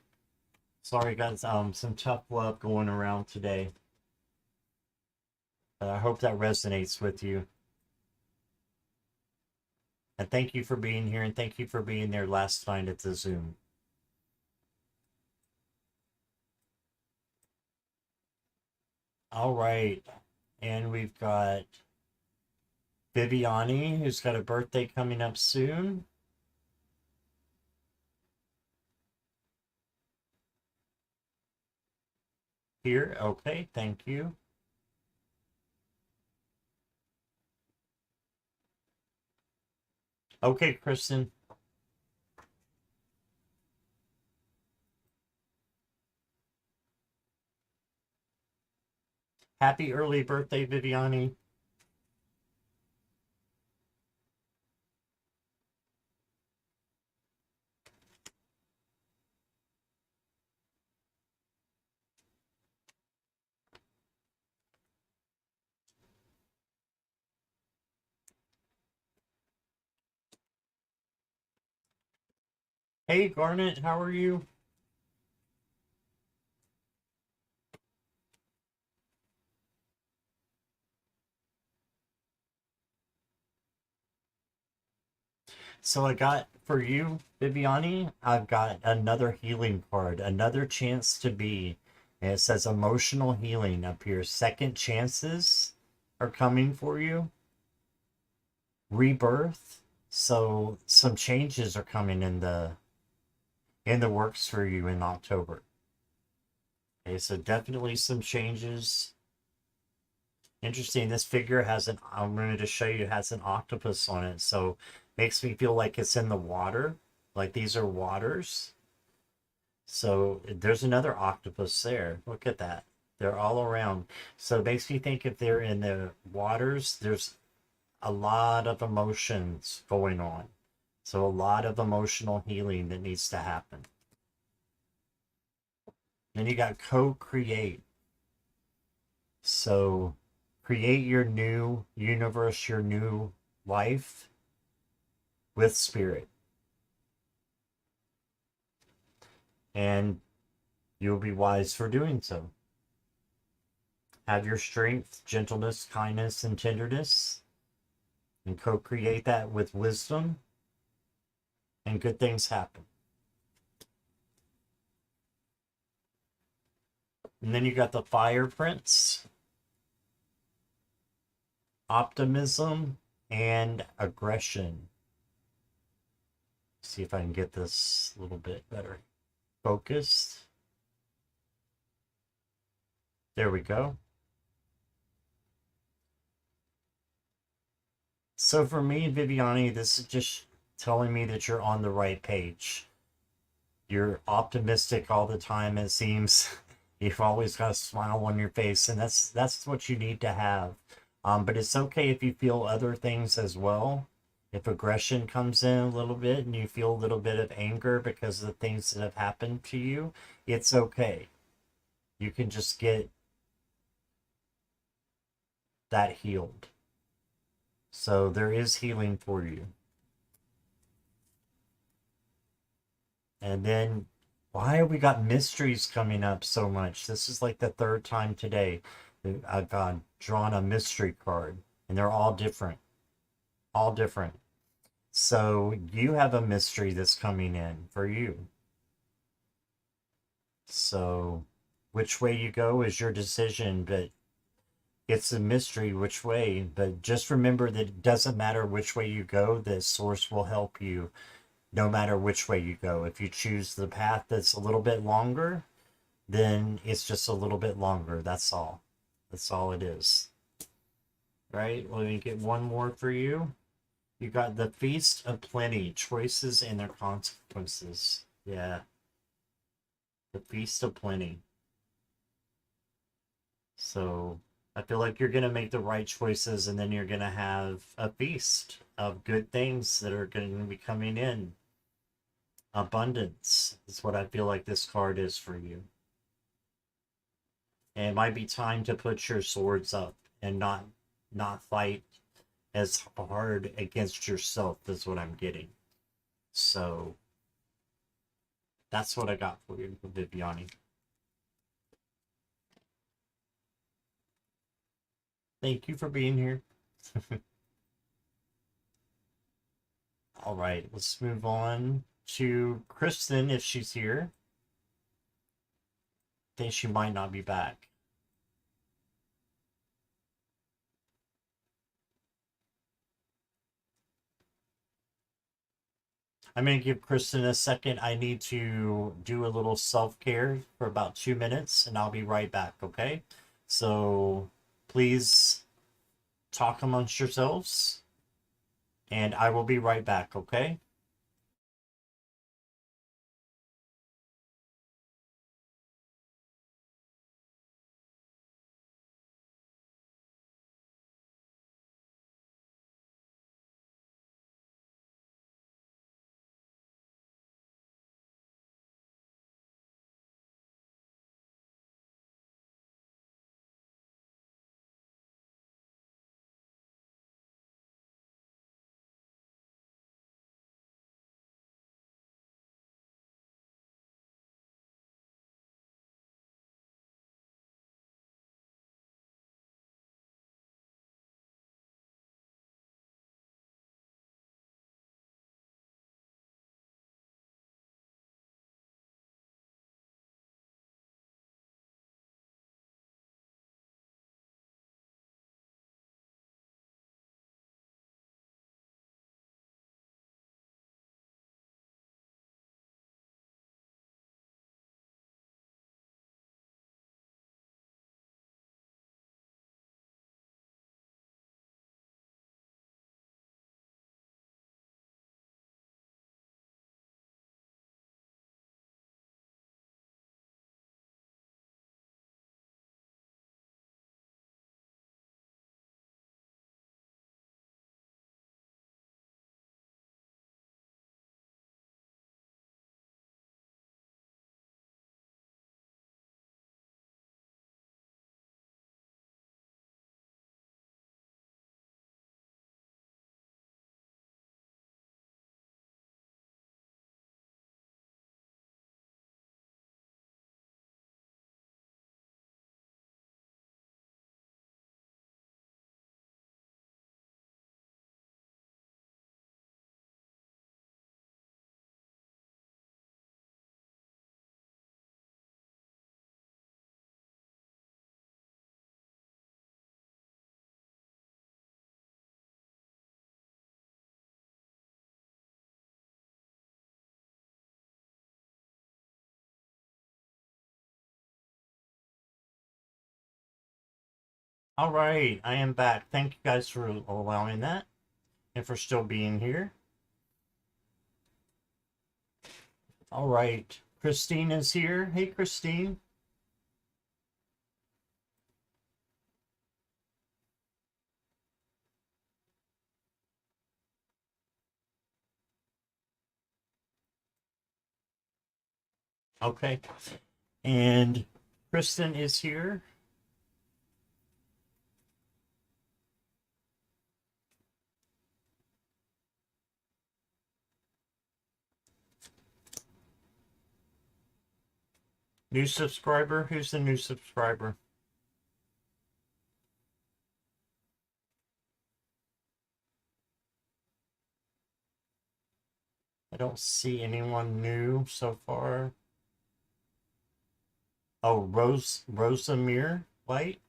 Sorry, guys. Some tough love going around today. But I hope that resonates with you. And thank you for being here, and thank you for being there last night at the Zoom. All right. And we've got Viviani, who's got a birthday coming up soon. Here. Okay. Thank you. Okay, Kristen. Happy early birthday, Viviani. Hey, Garnet, how are you? So I got for you, Viviani, I've got another healing card, another chance to be. And it says emotional healing up here. Second chances are coming for you. Rebirth. So some changes are coming in the works for you in October. Okay, so definitely some changes. Interesting. This figure has an, I'm going to just show you, it has an octopus on it. So makes me feel like it's in the water. Like these are waters. So there's another octopus there. Look at that. They're all around. So it makes me think if they're in the waters, there's a lot of emotions going on. So a lot of emotional healing that needs to happen. Then you got co-create. So create your new universe, your new life with spirit. And you'll be wise for doing so. Have your strength, gentleness, kindness, and tenderness, and co-create that with wisdom, and good things happen. And then you got the fire prince, optimism, and aggression. See if I can get this a little bit better focused. There we go. So for me, Viviani, this is just telling me that you're on the right page. You're optimistic all the time, it seems. You've always got a smile on your face, and that's what you need to have. But it's okay if you feel other things as well. If aggression comes in a little bit and you feel a little bit of anger because of the things that have happened to you, it's okay. You can just get that healed. So there is healing for you. And then why have we got mysteries coming up so much? This is like the third time today that I've drawn a mystery card, and they're all different. All different. So you have a mystery that's coming in for you. So which way you go is your decision, but it's a mystery which way. But just remember that it doesn't matter which way you go, the source will help you no matter which way you go. If you choose the path that's a little bit longer, then it's just a little bit longer. That's all. That's all it is. Right? Let me get one more for you. You got the Feast of Plenty, choices and their consequences. Yeah. The Feast of Plenty. So I feel like you're going to make the right choices, and then you're going to have a feast of good things that are going to be coming in. Abundance is what I feel like this card is for you. And it might be time to put your swords up and not fight as hard against yourself is what I'm getting. So that's what I got for you, Viviani. Thank you for being here. All right, let's move on to Kristen if she's here. I think she might not be back. I'm going to give Kristen a second. I need to do a little self-care for about 2 minutes, and I'll be right back, okay? So please talk amongst yourselves, and I will be right back, okay? All right, I am back. Thank you guys for allowing that and for still being here. All right, Christine is here. Hey, Christine. Okay, and Kristen is here. New subscriber. Who's the new subscriber? I don't see anyone new so far. Oh, Rosamir White.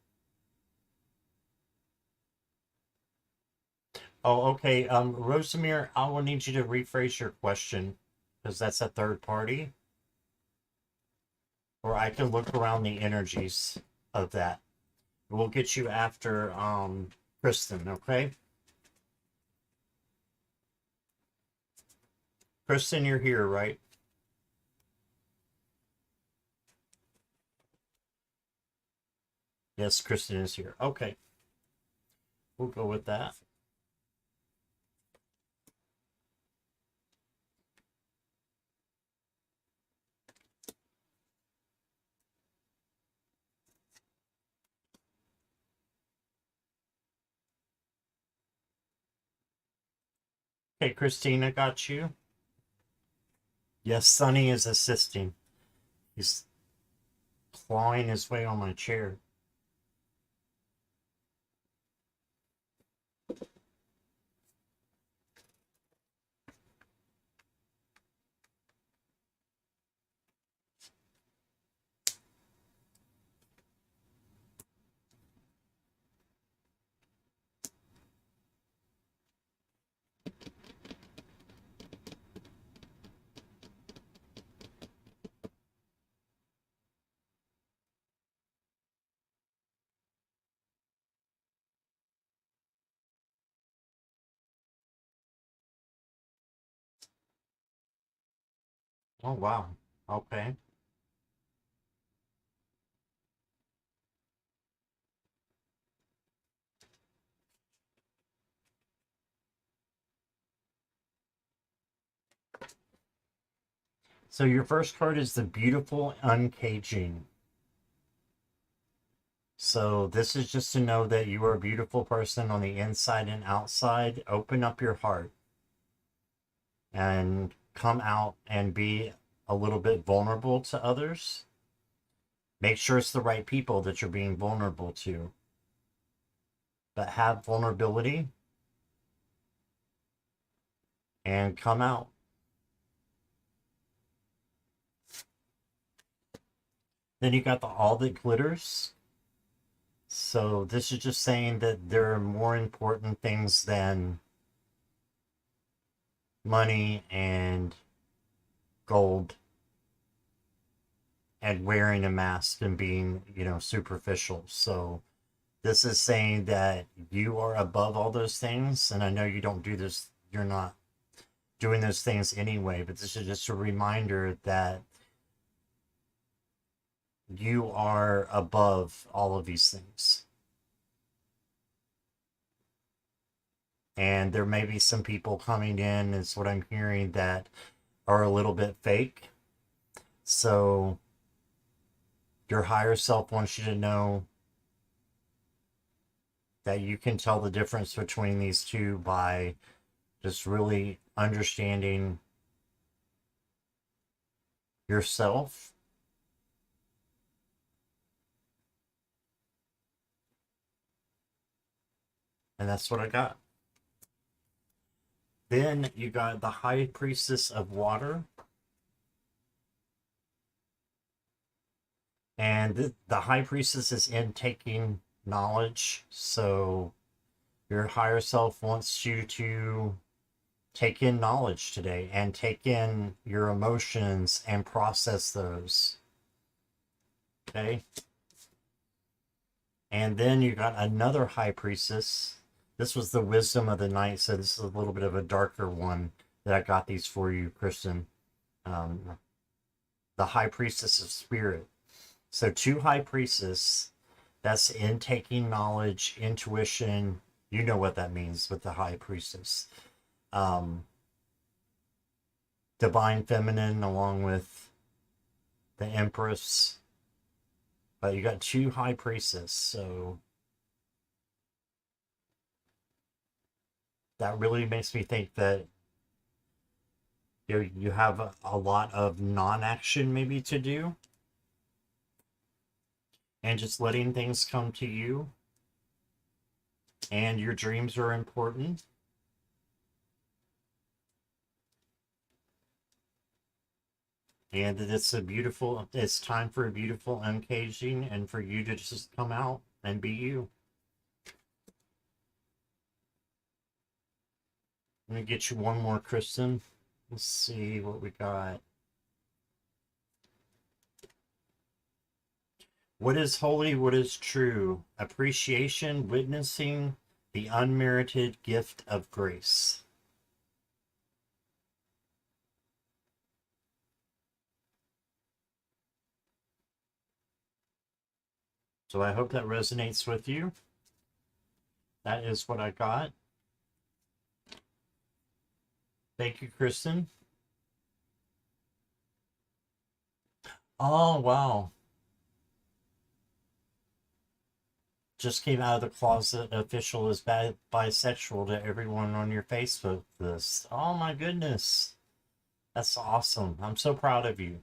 Oh, okay. Rosamir, I will need you to rephrase your question because that's a third party, or I can look around the energies of that. We'll get you after Kristen, okay? Kristen, you're here, right? Yes, Kristen is here. Okay, we'll go with that. Okay, Christina got you. Yes, Sonny is assisting. He's clawing his way on my chair. Oh, wow. Okay. So your first card is the beautiful uncaging. So this is just to know that you are a beautiful person on the inside and outside. Open up your heart and come out and be a little bit vulnerable to others. Make sure it's the right people that you're being vulnerable to. But have vulnerability and come out. Then you got the all that glitters. So this is just saying that there are more important things than money and gold and wearing a mask and being, superficial. So this is saying that you are above all those things. And I know you don't do this, you're not doing those things anyway, but this is just a reminder that you are above all of these things. And there may be some people coming in, is what I'm hearing, that are a little bit fake. So your higher self wants you to know that you can tell the difference between these two by just really understanding yourself. And that's what I got. Then you got the High Priestess of Water. And the High Priestess is in taking knowledge. So your higher self wants you to take in knowledge today and take in your emotions and process those. Okay? And then you got another high priestess. This was the wisdom of the night, so this is a little bit of a darker one that I got these for you, Kristen. Um, the high priestess of spirit. So two high priestess, that's intaking knowledge, intuition. You know what that means with the high priestess. Um, divine feminine along with the empress. But you got two high priestess, so that really makes me think that you have a lot of non-action maybe to do and just letting things come to you, and your dreams are important. And it's time for a beautiful uncaging and for you to just come out and be you. Let me get you one more, Kristen. Let's see what we got. What is holy? What is true? Appreciation, witnessing the unmerited gift of grace. So I hope that resonates with you. That is what I got. Thank you, Kristen. Oh, wow. Just came out of the closet. Official is bisexual to everyone on your Facebook list. Oh, my goodness. That's awesome. I'm so proud of you.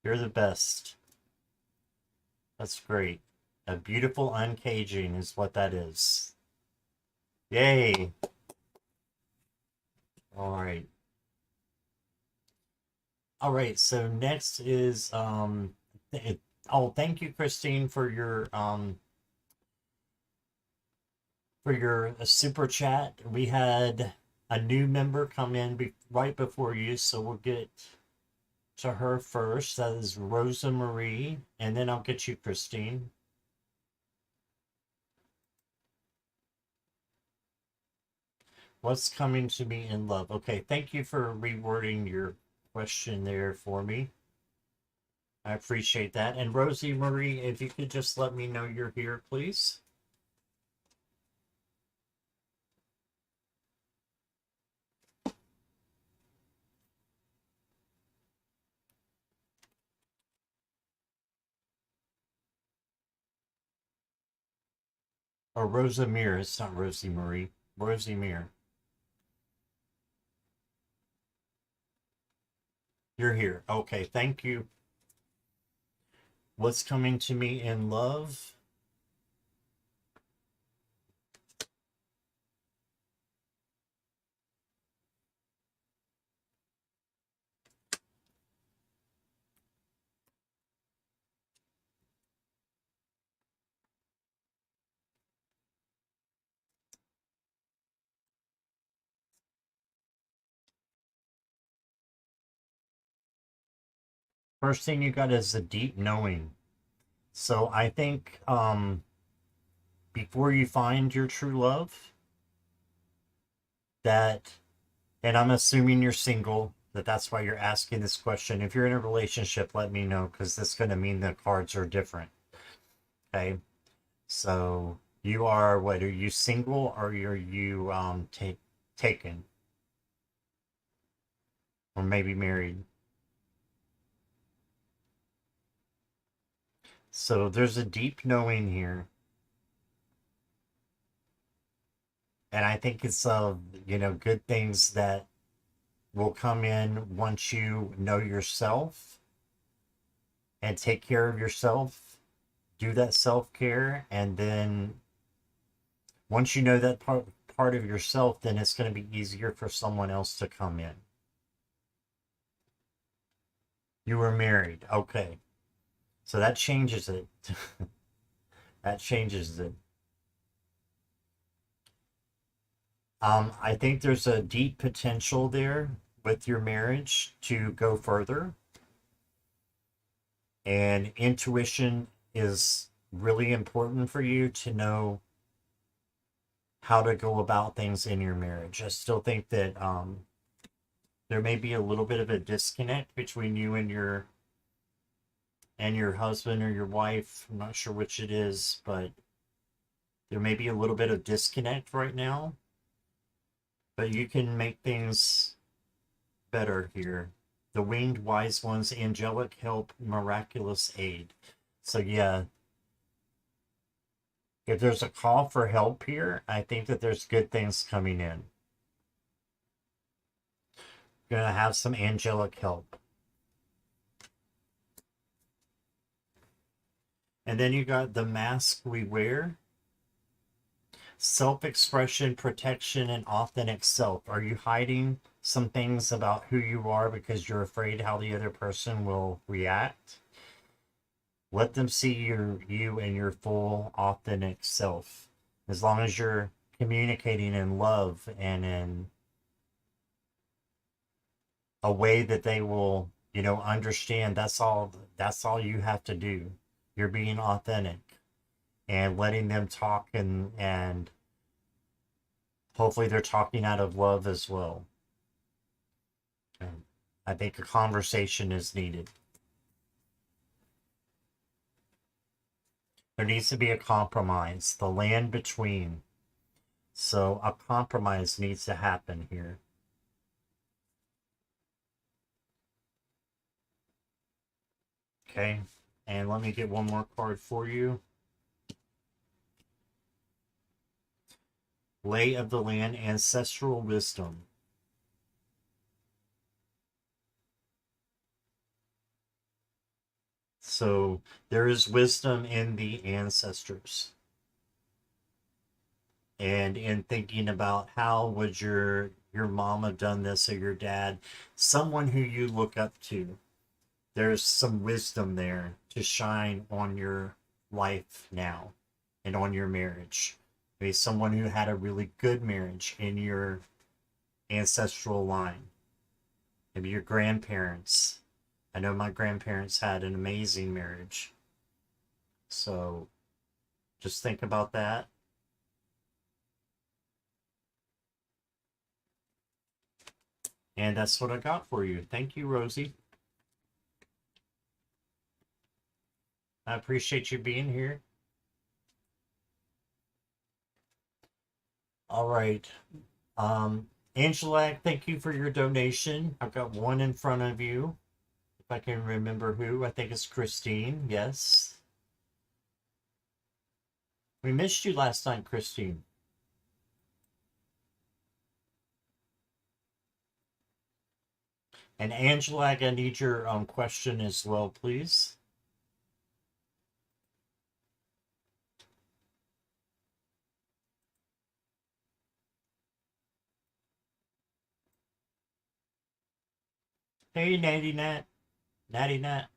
You're the best. That's great. A beautiful uncaging is what that is. Yay. All right. All right. So next is thank you, Christine, for your super chat. We had a new member come in right before you, so we'll get to her first. That is Rosa Marie, and then I'll get you, Christine. What's coming to me in love? Okay, thank you for rewording your question there for me. I appreciate that. And Rosie Marie, if you could just let me know you're here, please. Or Rosa Mir, it's not Rosie Marie. Rosie Mir. You're here. Okay, thank you. What's coming to me in love? First thing you got is a deep knowing. So I think before you find your true love, that, and I'm assuming you're single, that's why you're asking this question. If you're in a relationship, let me know, because this is going to mean the cards are different. Okay. So you are, what, are you single, or are you taken, or maybe married? So there's a deep knowing here. And I think it's good things that will come in once you know yourself and take care of yourself, do that self-care, and then once you know that part of yourself, then it's going to be easier for someone else to come in. You were married. Okay. So that changes it. That changes it. I think there's a deep potential there with your marriage to go further. And intuition is really important for you to know how to go about things in your marriage. I still think that there may be a little bit of a disconnect between you and your husband or your wife. I'm not sure which it is, but there may be a little bit of disconnect right now. But you can make things better here. The winged wise ones, angelic help, miraculous aid. So yeah, if there's a call for help here, I think that there's good things coming in. You're gonna have some angelic help. And then you got the mask we wear. Self-expression, protection, and authentic self. Are you hiding some things about who you are because you're afraid how the other person will react? Let them see you and your full authentic self. As long as you're communicating in love and in a way that they will, understand, that's all you have to do. You're being authentic and letting them talk, and hopefully they're talking out of love as well. And I think a conversation is needed. There needs to be a compromise, the land between. So a compromise needs to happen here. Okay, and let me get one more card for you. Lay of the land, ancestral wisdom. So there is wisdom in the ancestors. And in thinking about how would your mom have done this, or your dad, someone who you look up to, there's some wisdom there to shine on your life now and on your marriage. Maybe someone who had a really good marriage in your ancestral line. Maybe your grandparents. I know my grandparents had an amazing marriage. So just think about that. And that's what I got for you. Thank you, Rosie. I appreciate you being here. All right. Angela, thank you for your donation. I've got one in front of you. If I can remember who, I think it's Christine. Yes. We missed you last night, Christine. And Angela, I need your question as well, please. Hey, Natty Nat. Natty Nat.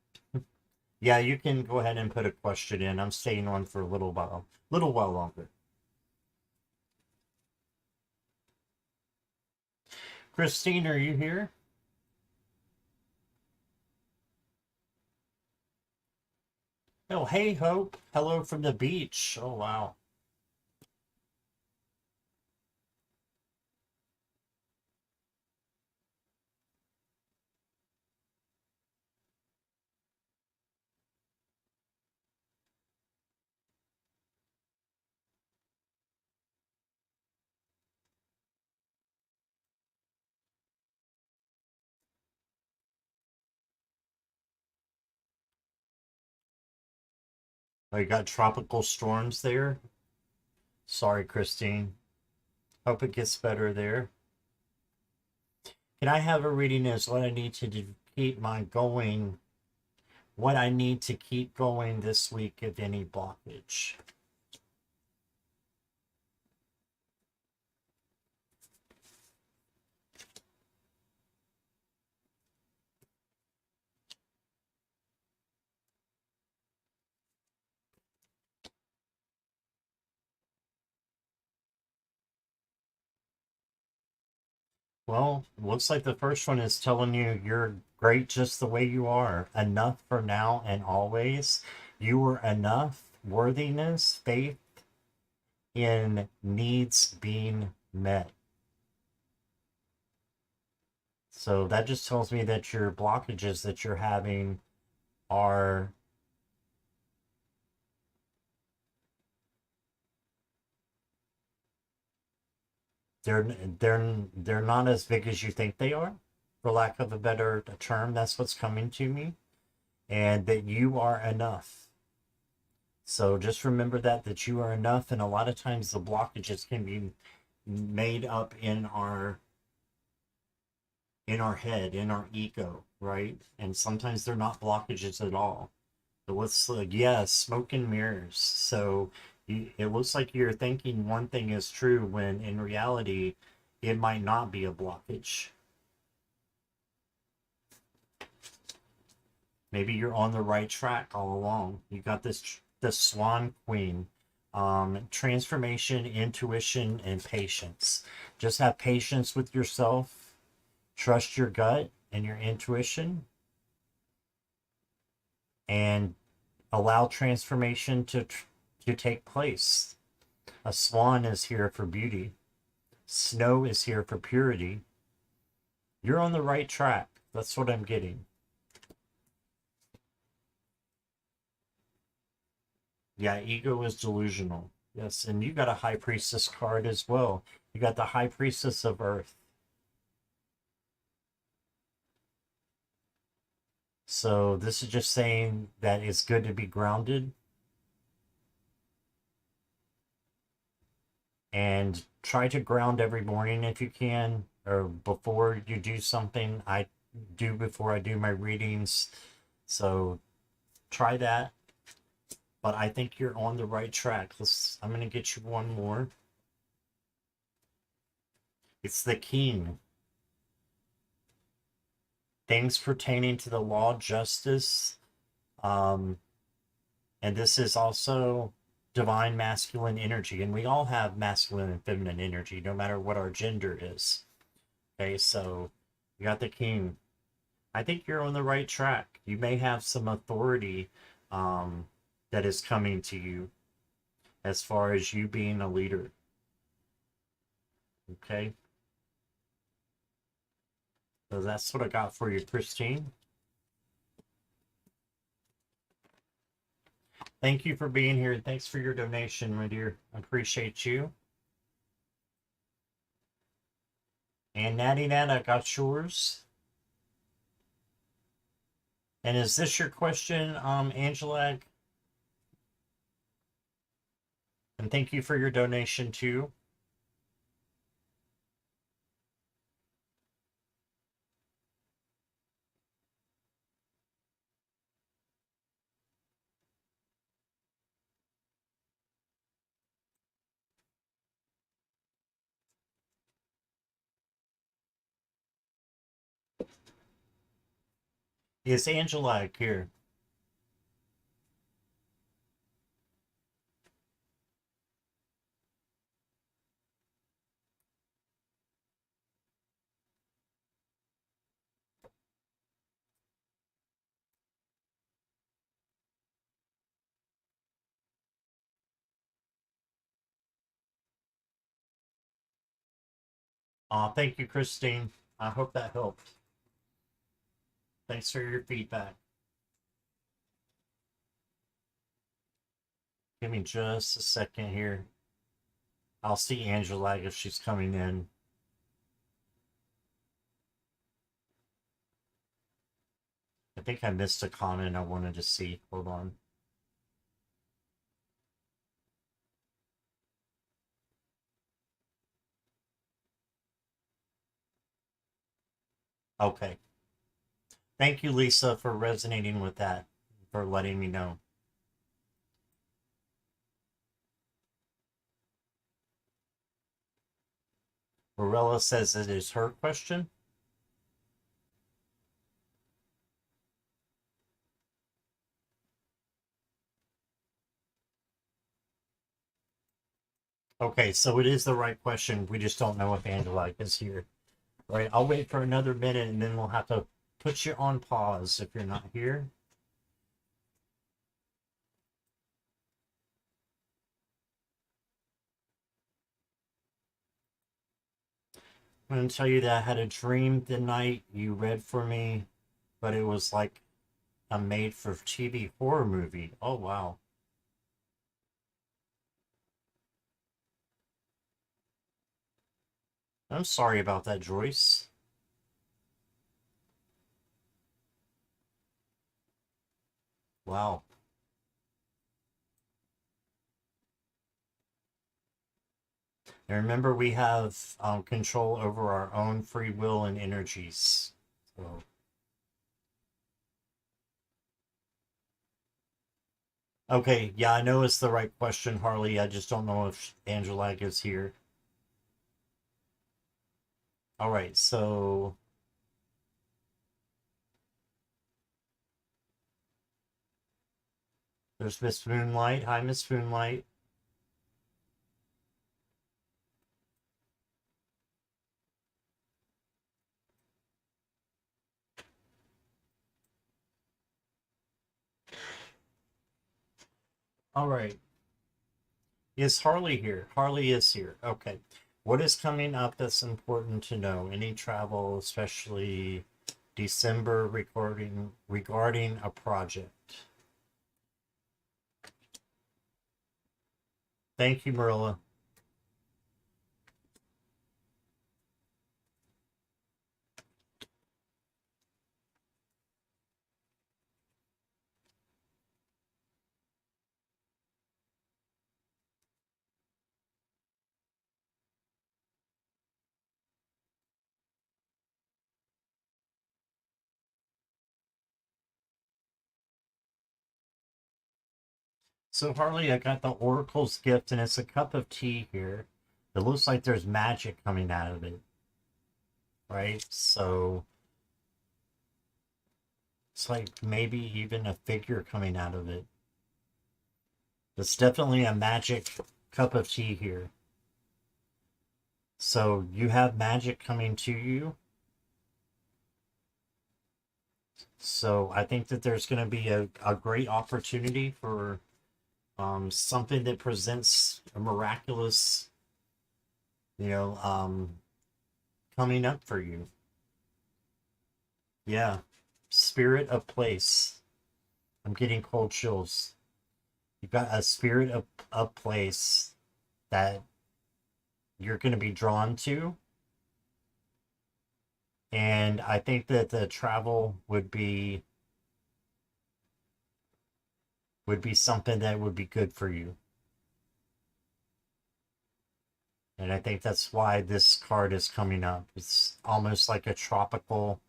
Yeah, you can go ahead and put a question in. I'm staying on for a little while longer. Christine, are you here? Oh, hey, Hope. Hello from the beach. Oh, wow. Oh, you got tropical storms there? Sorry, Christine. Hope it gets better there. Can I have a reading as what I need to keep my going, what I need to keep going this week, if any blockage? Well, looks like the first one is telling you you're great just the way you are. Enough for now and always. You were enough worthiness, faith in needs being met. So that just tells me that your blockages that you're having are they're not as big as you think they are, for lack of a better term. That's what's coming to me, and that you are enough. So just remember that you are enough, and a lot of times the blockages can be made up in our head, in our ego, right? And sometimes they're not blockages at all. So what's smoke and mirrors. So it looks like you're thinking one thing is true when in reality it might not be a blockage. Maybe you're on the right track all along. You got this Swan Queen. Transformation, intuition, and patience. Just have patience with yourself. Trust your gut and your intuition. And allow transformation to take place. A swan is here for beauty. Snow is here for purity. You're on the right track. That's what I'm getting. Yeah, ego is delusional. Yes, and you got a High Priestess card as well. You got the High Priestess of Earth. So this is just saying that it's good to be grounded and try to ground every morning if you can, or before you do something. I do before I do my readings. So try that. But I think you're on the right track. I'm going to get you one more. It's the King. Things pertaining to the law, justice, and this is also divine masculine energy, and we all have masculine and feminine energy no matter what our gender is. Okay, so you got the King. I think you're on the right track. You may have some authority that is coming to you as far as you being a leader. Okay, so that's what I got for you, Christine. Thank you for being here. Thanks for your donation, my dear. I appreciate you. And Natty Nat, I got yours. And is this your question, Angela? And thank you for your donation too. Is Angela here? Thank you, Christine. I hope that helped. Thanks for your feedback. Give me just a second here. I'll see Angela if she's coming in. I think I missed a comment I wanted to see. Hold on. Okay. Thank you, Lisa, for resonating with that, for letting me know. Morella says it is her question. Okay, so it is the right question. We just don't know if Angela is here. All right, I'll wait for another minute and then we'll have to put you on pause if you're not here. I'm going to tell you that I had a dream the night you read for me, but it was like a made for TV horror movie. Oh, wow. I'm sorry about that, Joyce. Wow. And remember, we have control over our own free will and energies. So, okay, yeah, I know it's the right question, Harley. I just don't know if Angela is here. All right, so there's Miss Moonlight. Hi, Miss Moonlight. All right. Is Harley here? Harley is here. Okay. What is coming up that's important to know? Any travel, especially December regarding a project? Thank you, Marilla. So Harley, I got the Oracle's gift, and it's a cup of tea here. It looks like there's magic coming out of it, right? So it's like maybe even a figure coming out of it. It's definitely a magic cup of tea here. So you have magic coming to you. So I think that there's going to be a great opportunity for something that presents a miraculous, you know, coming up for you. Yeah. Spirit of place. I'm getting cold chills. You've got a spirit of place that you're going to be drawn to. And I think that the travel would be something that would be good for you. And I think that's why this card is coming up. It's almost like a tropical,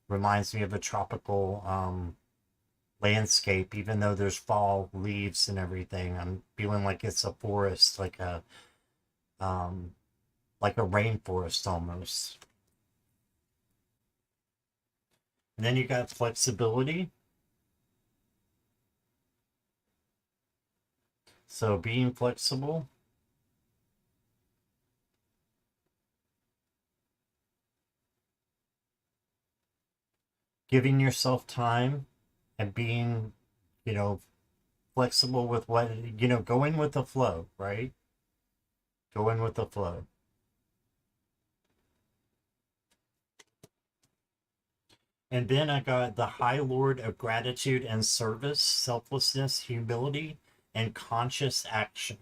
reminds me of a tropical landscape, even though there's fall leaves and everything. I'm feeling like it's a forest, um like a rainforest almost. And then you got flexibility. So being flexible, giving yourself time and being, you know, flexible with what, going with the flow, right? Going with the flow. And then I got the High Lord of Gratitude and Service, Selflessness, Humility, and Conscious Action.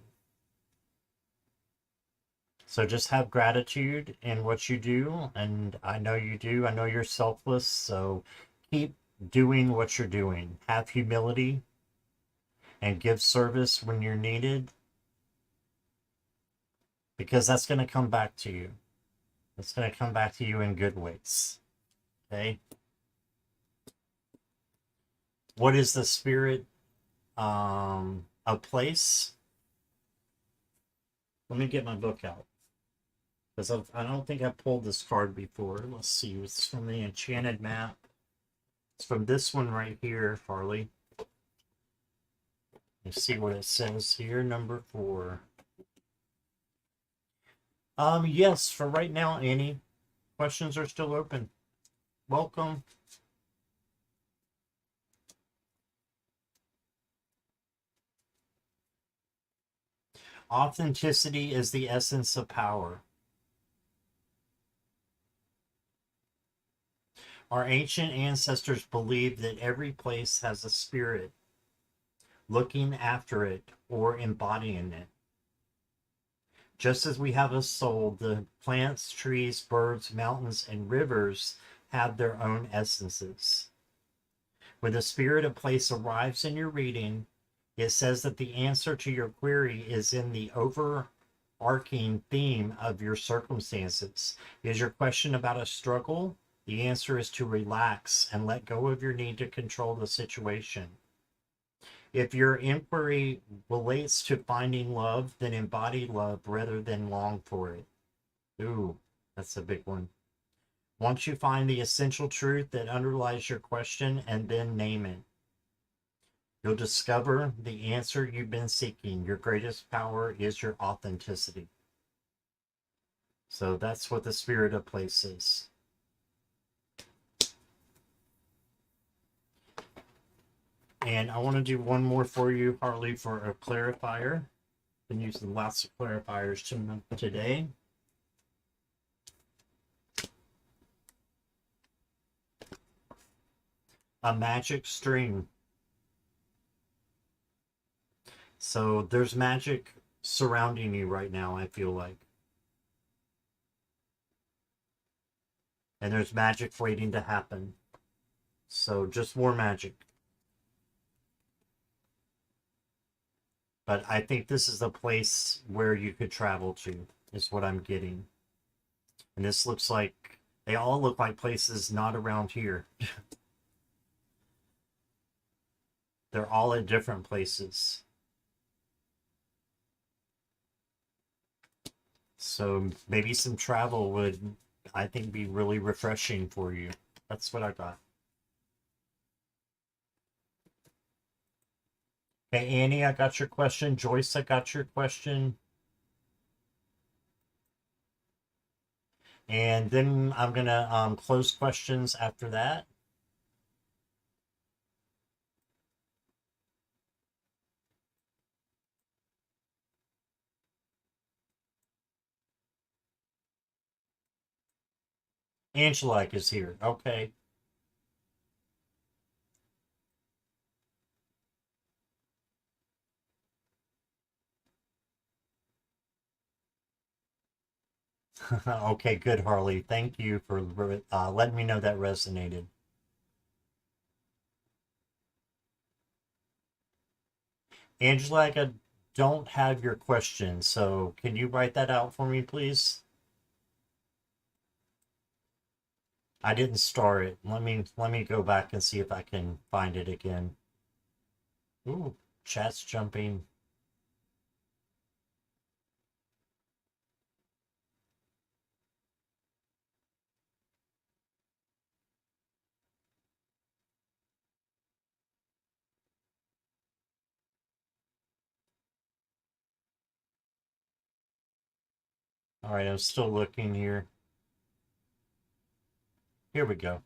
So just have gratitude in what you do. And I know you do. I know you're selfless. So keep doing what you're doing. Have humility and give service when you're needed because that's going to come back to you. It's going to come back to you in good ways. Okay. What is the spirit of place? Let me get my book out because I don't think I pulled this card before. Let's see. It's from the Enchanted Map. It's from this one right here, Farley. Let's see what it says here. Number 4. Yes, for right now, Annie. Questions are still open. Welcome. Authenticity is the essence of power. Our ancient ancestors believed that every place has a spirit looking after it or embodying it. Just as we have a soul, the plants, trees, birds, mountains, and rivers have their own essences. When the spirit of place arrives in your reading, it says that the answer to your query is in the overarching theme of your circumstances. Is your question about a struggle? The answer is to relax and let go of your need to control the situation. If your inquiry relates to finding love, then embody love rather than long for it. Ooh, that's a big one. Once you find the essential truth that underlies your question and then name it, you'll discover the answer you've been seeking. Your greatest power is your authenticity. So that's what the spirit of place is. And I want to do one more for you, Harley, for a clarifier. Been using lots of clarifiers today. A magic string. So there's magic surrounding you right now, I feel like. And there's magic waiting to happen. So just more magic. But I think this is the place where you could travel to, is what I'm getting. And this looks like, they all look like places not around here. They're all at different places. So maybe some travel would, I think, be really refreshing for you. That's what I got. Okay, Annie, I got your question. Joyce, I got your question. And then I'm going to close questions after that. Angelique is here. Okay. Okay, good, Harley. Thank you for letting me know that resonated. Angelique, I don't have your question, so can you write that out for me, please? I didn't start it. Let me go back and see if I can find it again. Ooh, chat's jumping. All right, I'm still looking here. Here we go.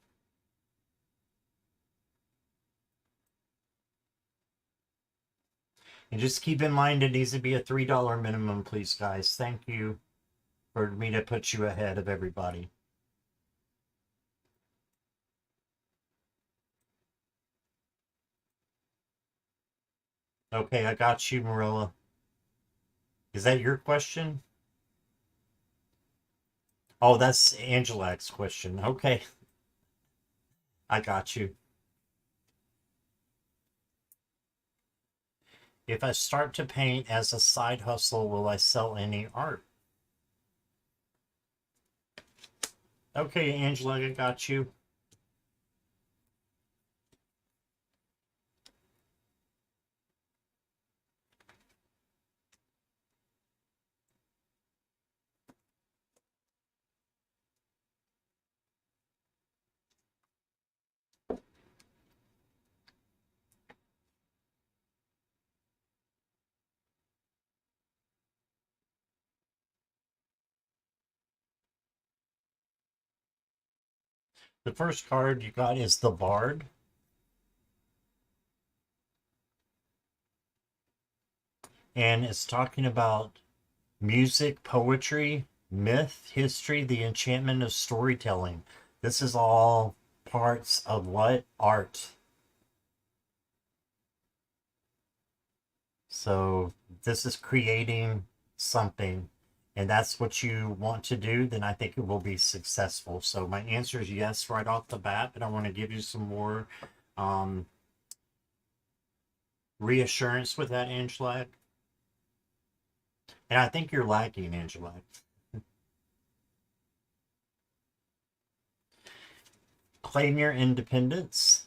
And just keep in mind it needs to be a $3 minimum, please, guys. Thank you for me to put you ahead of everybody. Okay, I got you, Marilla. Is that your question? Oh, that's Angelique's question. Okay, I got you. If I start to paint as a side hustle, will I sell any art? Okay, Angelique, I got you. The first card you got is the Bard. And it's talking about music, poetry, myth, history, the enchantment of storytelling. This is all parts of what? Art. So this is creating something, and that's what you want to do, then I think it will be successful. So my answer is yes right off the bat, but I want to give you some more um, reassurance with that, Angela. And I think you're lacking, Angela. Claim your independence.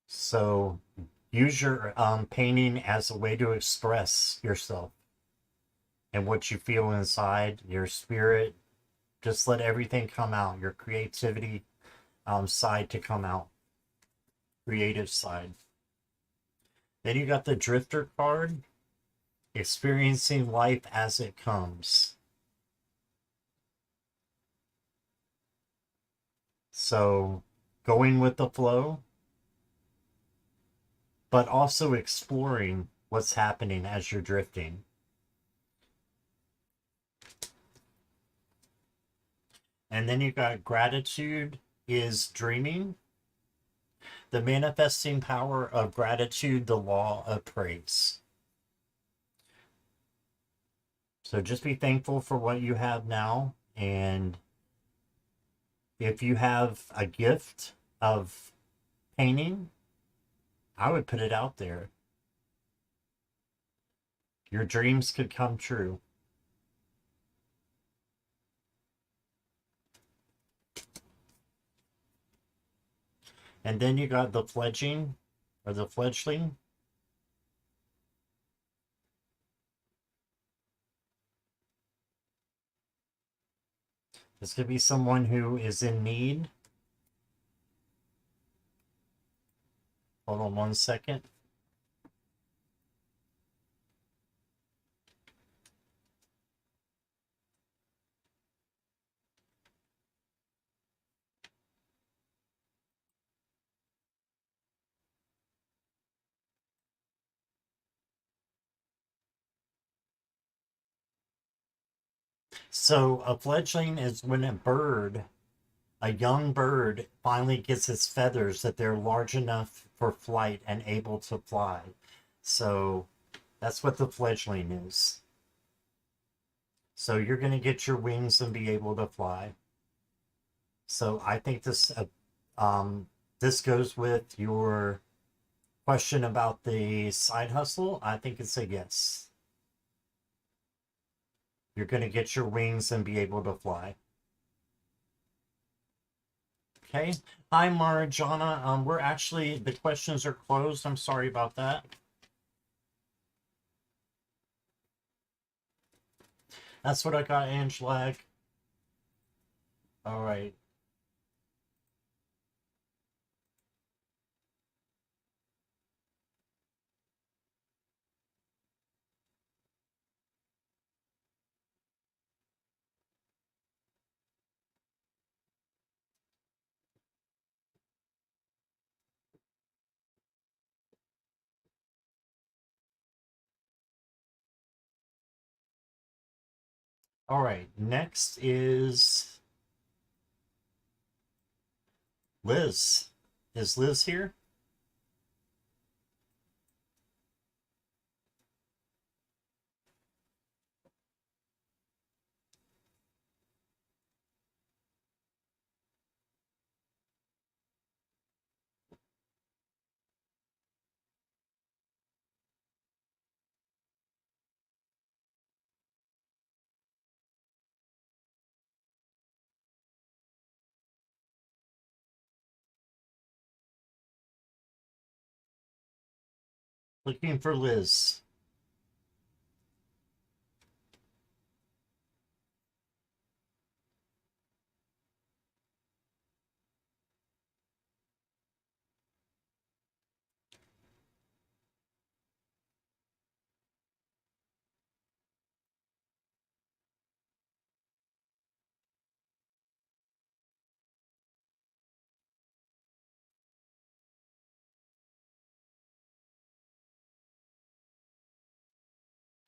So use your painting as a way to express yourself and what you feel inside, your spirit. Just let everything come out, your creativity side to come out, creative side. Then you got the drifter card, experiencing life as it comes. So going with the flow, but also exploring what's happening as you're drifting. And then you got gratitude is dreaming, the manifesting power of gratitude, the law of praise. So just be thankful for what you have now. And if you have a gift of painting, I would put it out there. Your dreams could come true. And then you got the fledging or the fledgling. This could be someone who is in need. Hold on 1 second. So a fledgling is when a young bird finally gets its feathers that they're large enough for flight and able to fly. So that's what the fledgling is. So you're going to get your wings and be able to fly. So I think this goes with your question about the side hustle. I think it's a yes. You're going to get your wings and be able to fly. Okay. Hi, Marjana. The questions are closed. I'm sorry about that. That's what I got, Angela. All right. All right. Next is Liz. Is Liz here? Looking for Liz.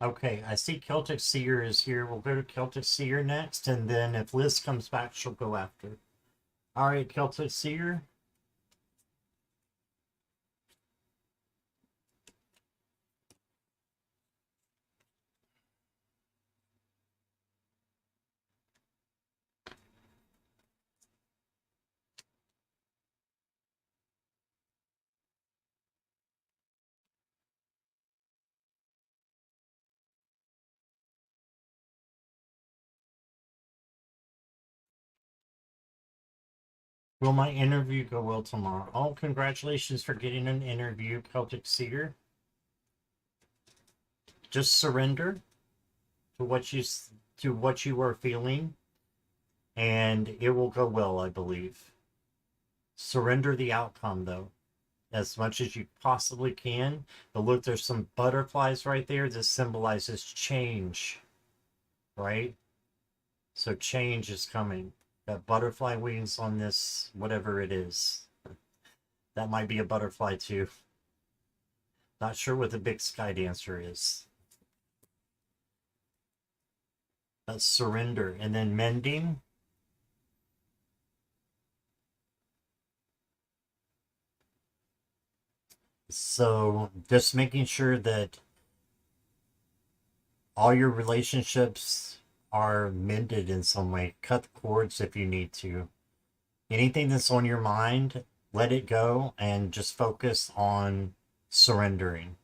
Okay, I see Celtic Seer is here. We'll go to Celtic Seer next, and then if Liz comes back, she'll go after. All right, Celtic Seer. Will my interview go well tomorrow? Oh, congratulations for getting an interview, Celtic Seer. Just surrender to what you are feeling, and it will go well, I believe. Surrender the outcome, though, as much as you possibly can. But look, there's some butterflies right there. This symbolizes change, right? So change is coming. Got butterfly wings on this, whatever it is. That might be a butterfly too. Not sure what the big sky dancer is. That's surrender. And then mending. So just making sure that all your relationships are mended in some way. Cut the cords if you need to. Anything that's on your mind, let it go and just focus on surrendering.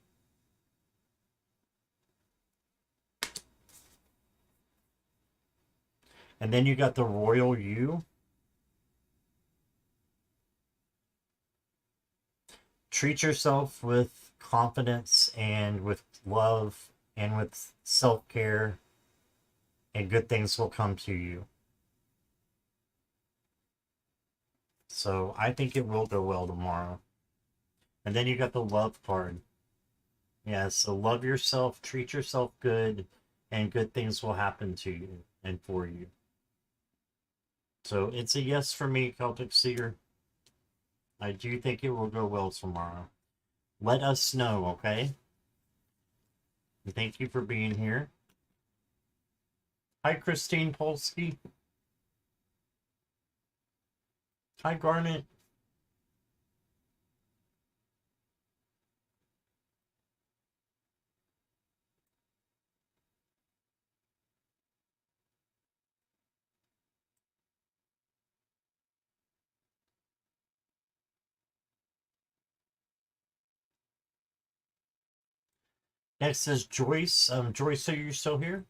And then you got the royal you. Treat yourself with confidence and with love and with self-care, and good things will come to you. So I think it will go well tomorrow. And then you got the love card. Yeah, so love yourself, treat yourself good, and good things will happen to you and for you. So it's a yes for me, Celtic Seer. I do think it will go well tomorrow. Let us know, okay? And thank you for being here. Hi, Christine Polsky. Hi, Garnet. Next is Joyce. Joyce, are you still here?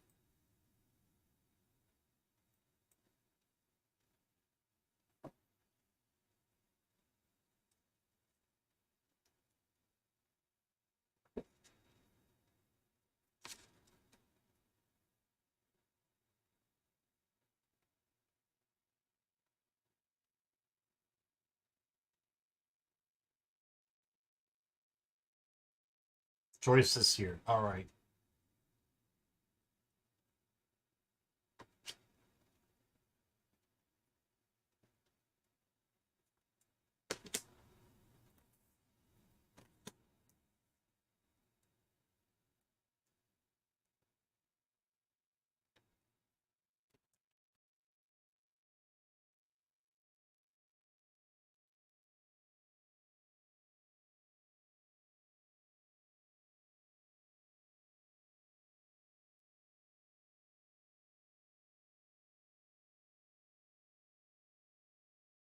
Joyce is here. All right.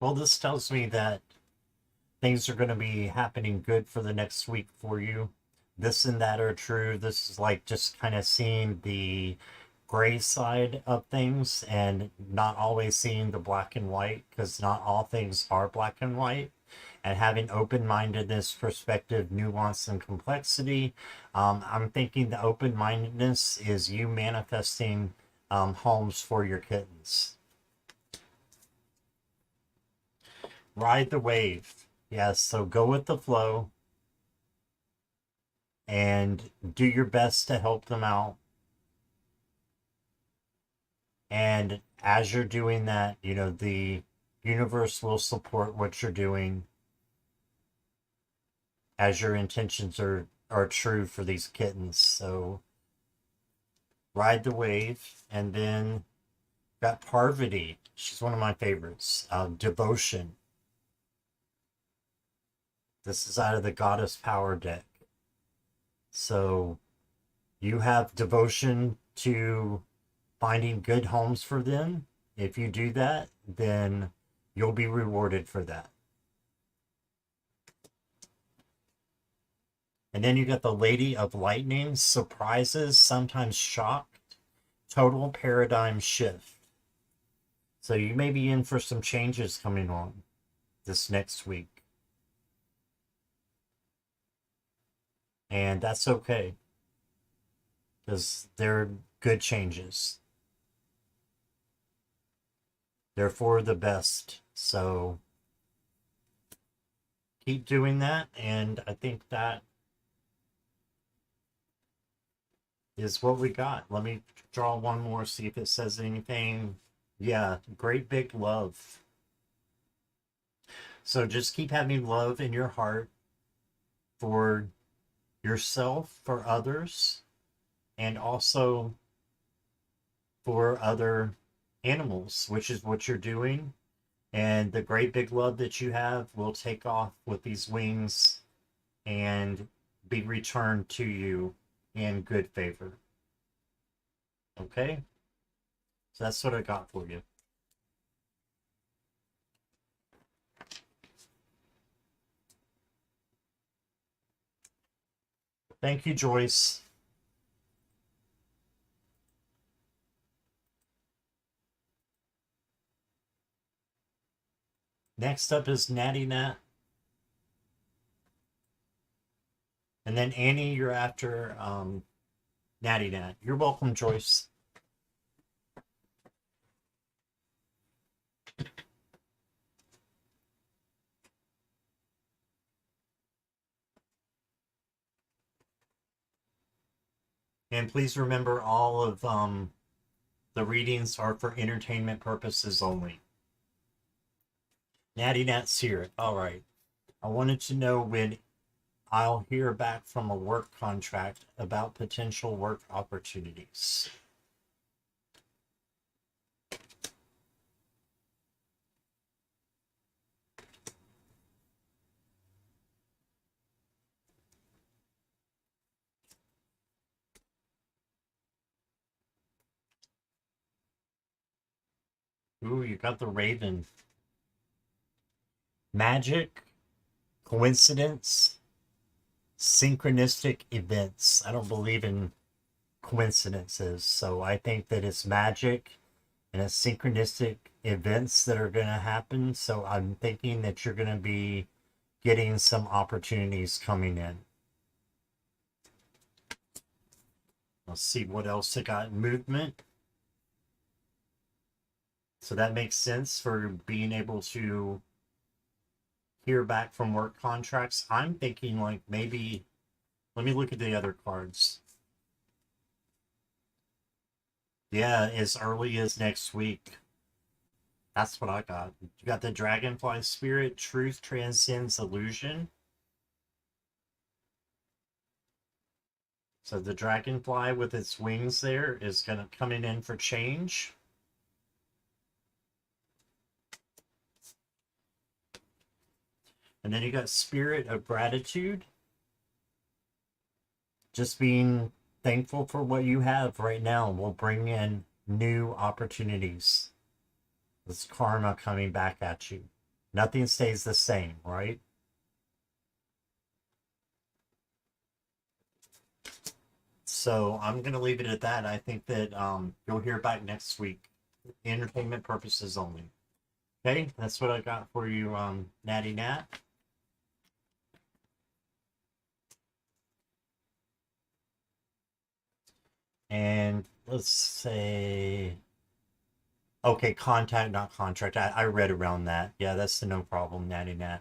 Well, this tells me that things are going to be happening good for the next week for you. This and that are true. This is like just kind of seeing the gray side of things and not always seeing the black and white, because not all things are black and white. And having open-mindedness, perspective, nuance, and complexity. I'm thinking the open-mindedness is you manifesting homes for your kittens. Ride the wave. Yes, so go with the flow and do your best to help them out. And as you're doing that, the universe will support what you're doing as your intentions are true for these kittens. So Ride the Wave, and then got Parvati. She's one of my favorites. Devotion. This is out of the Goddess Power deck. So you have devotion to finding good homes for them. If you do that, then you'll be rewarded for that. And then you got the Lady of Lightning, surprises, sometimes shocked, total paradigm shift. So you may be in for some changes coming on this next week. And that's okay, because they're good changes. They're for the best. So keep doing that. And I think that is what we got. Let me draw one more, see if it says anything. Yeah, great big love. So just keep having love in your heart for yourself, for others, and also for other animals, which is what you're doing. And the great big love that you have will take off with these wings and be returned to you in good favor. Okay? So that's what I got for you. Thank you, Joyce. Next up is Natty Nat. And then Annie, you're after Natty Nat. You're welcome, Joyce. And please remember, all of the readings are for entertainment purposes only. Natty Nat Seer. All right. I wanted to know when I'll hear back from a work contract about potential work opportunities. Ooh, you got the Raven. Magic, coincidence, synchronistic events. I don't believe in coincidences, so I think that it's magic and it's synchronistic events that are going to happen. So I'm thinking that you're going to be getting some opportunities coming in. Let's see what else I got. Movement. So that makes sense for being able to hear back from work contracts. I'm thinking like maybe, let me look at the other cards. Yeah, as early as next week. That's what I got. You got the Dragonfly Spirit. Truth transcends illusion. So the dragonfly with its wings there is going to coming in for change. And then you got Spirit of Gratitude. Just being thankful for what you have right now will bring in new opportunities. This karma coming back at you. Nothing stays the same, right? So I'm going to leave it at that. I think that you'll hear back next week. Entertainment purposes only. Okay, that's what I got for you, Natty Nat. And let's say, okay, contact, not contract. I read around that. Yeah, that's the no problem, Natty Nat.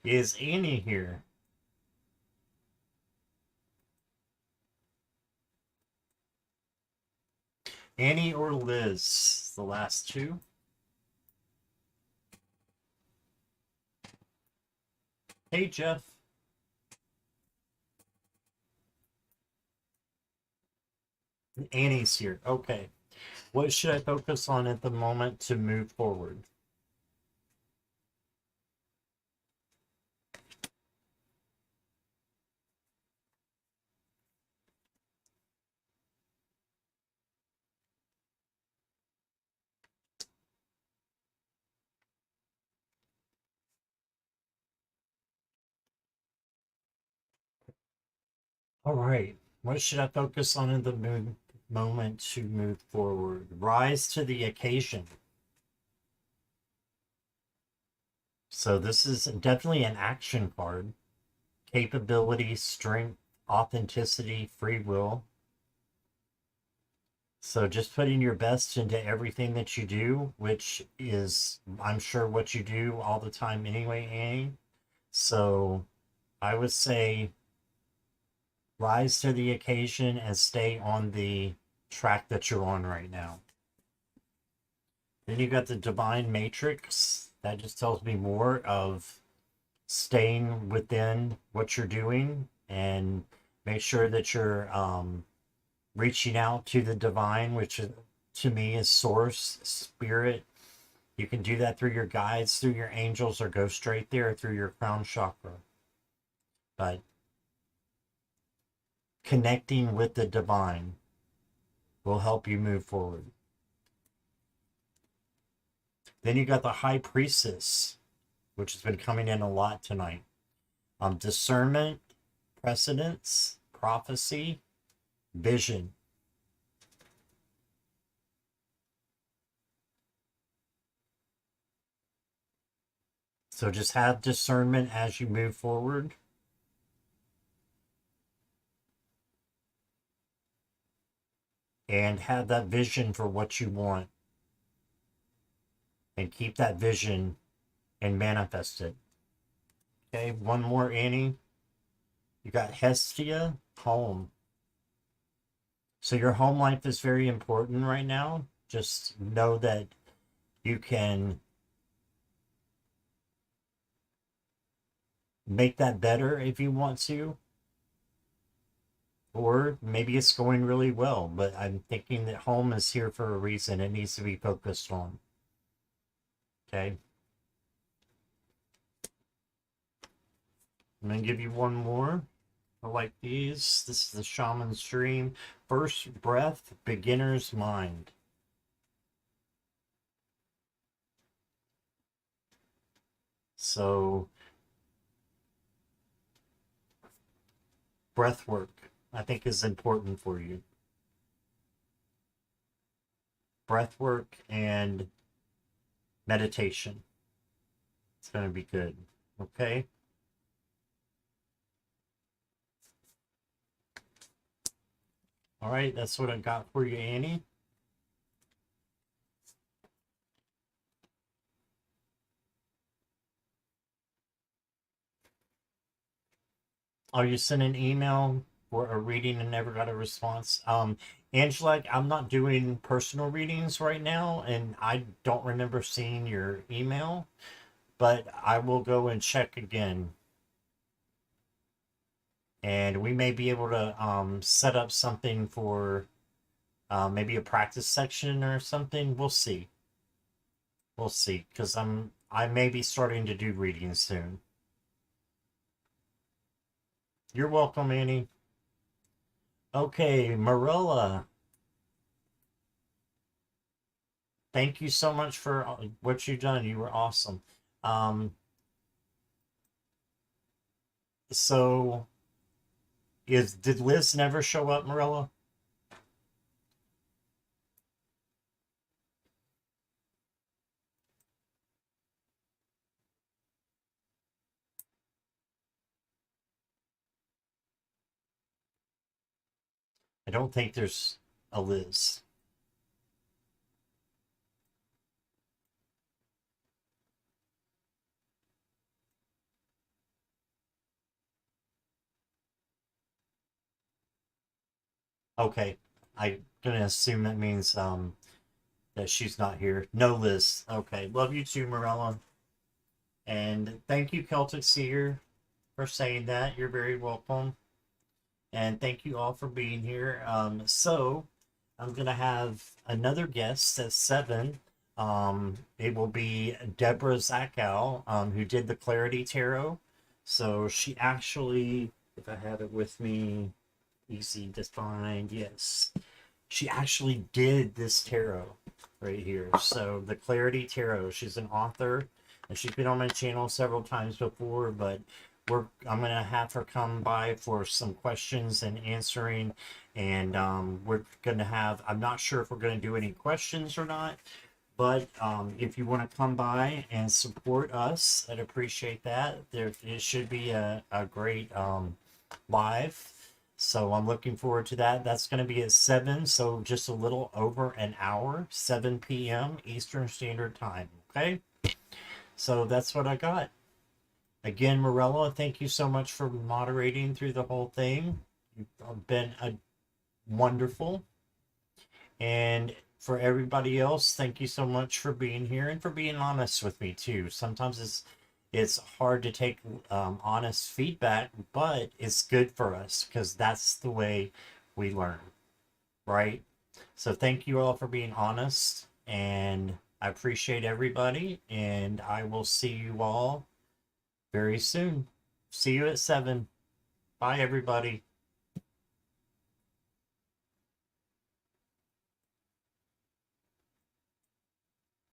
Is Annie here? Annie or Liz? The last two. Hey, Jeff. Annie's here. Okay. What should I focus on at the moment to move forward? All right. What should I focus on in the moment to move forward? Rise to the occasion. So this is definitely an action card. Capability, strength, authenticity, free will. So just putting your best into everything that you do, which is, I'm sure, what you do all the time anyway, Annie. So I would say rise to the occasion and stay on the track that you're on right now. Then you got the divine matrix. That just tells me more of staying within what you're doing and make sure that you're reaching out to the divine, which to me is source, spirit. You can do that through your guides, through your angels, or go straight there through your crown chakra. But connecting with the divine will help you move forward. Then you got the high priestess, which has been coming in a lot tonight. Discernment, precedence, prophecy, vision. So just have discernment as you move forward. And have that vision for what you want. And keep that vision and manifest it. Okay, one more, Annie. You got Hestia, home. So your home life is very important right now. Just know that you can make that better if you want to. Or maybe it's going really well, but I'm thinking that home is here for a reason. It needs to be focused on. Okay. I'm going to give you one more. I like these. This is the Shaman's Dream. First breath, beginner's mind. So, breath work, I think, is important for you. Breath work and meditation. It's going to be good. Okay. All right. That's what I got for you, Annie. Oh, you sent an email for a reading and never got a response. Angela, I'm not doing personal readings right now, and I don't remember seeing your email, but I will go and check again. And we may be able to set up something for maybe a practice section or something. We'll see. We'll see, because I may be starting to do readings soon. You're welcome, Annie. Okay, Marilla. Thank you so much for what you've done. You were awesome. Um, so did Liz never show up, Marilla? I don't think there's a Liz. Okay. I'm gonna assume that means that she's not here. No Liz. Okay. Love you too, Marilla. And thank you, Celtic Seer, for saying that. You're very welcome. And thank you all for being here. So I'm gonna have another guest at 7. It will be Deborah Zachow, who did the Clarity Tarot. So she actually, if I have it with me, easy to find. Yes, she actually did this tarot right here. So the Clarity Tarot. She's an author, and she's been on my channel several times before. But I'm gonna have her come by for some questions and answering, and we're gonna have. I'm not sure if we're gonna do any questions or not. But if you want to come by and support us, I'd appreciate that. It should be a great live. So I'm looking forward to that. That's going to be at 7, so just a little over an hour, 7 p.m. Eastern Standard Time. Okay? So that's what I got. Again, Morella, thank you so much for moderating through the whole thing. You've been wonderful. And for everybody else, thank you so much for being here and for being honest with me too. Sometimes it's hard to take honest feedback, but it's good for us because that's the way we learn, right? So thank you all for being honest, and I appreciate everybody, and I will see you all very soon. See you at 7. Bye, everybody.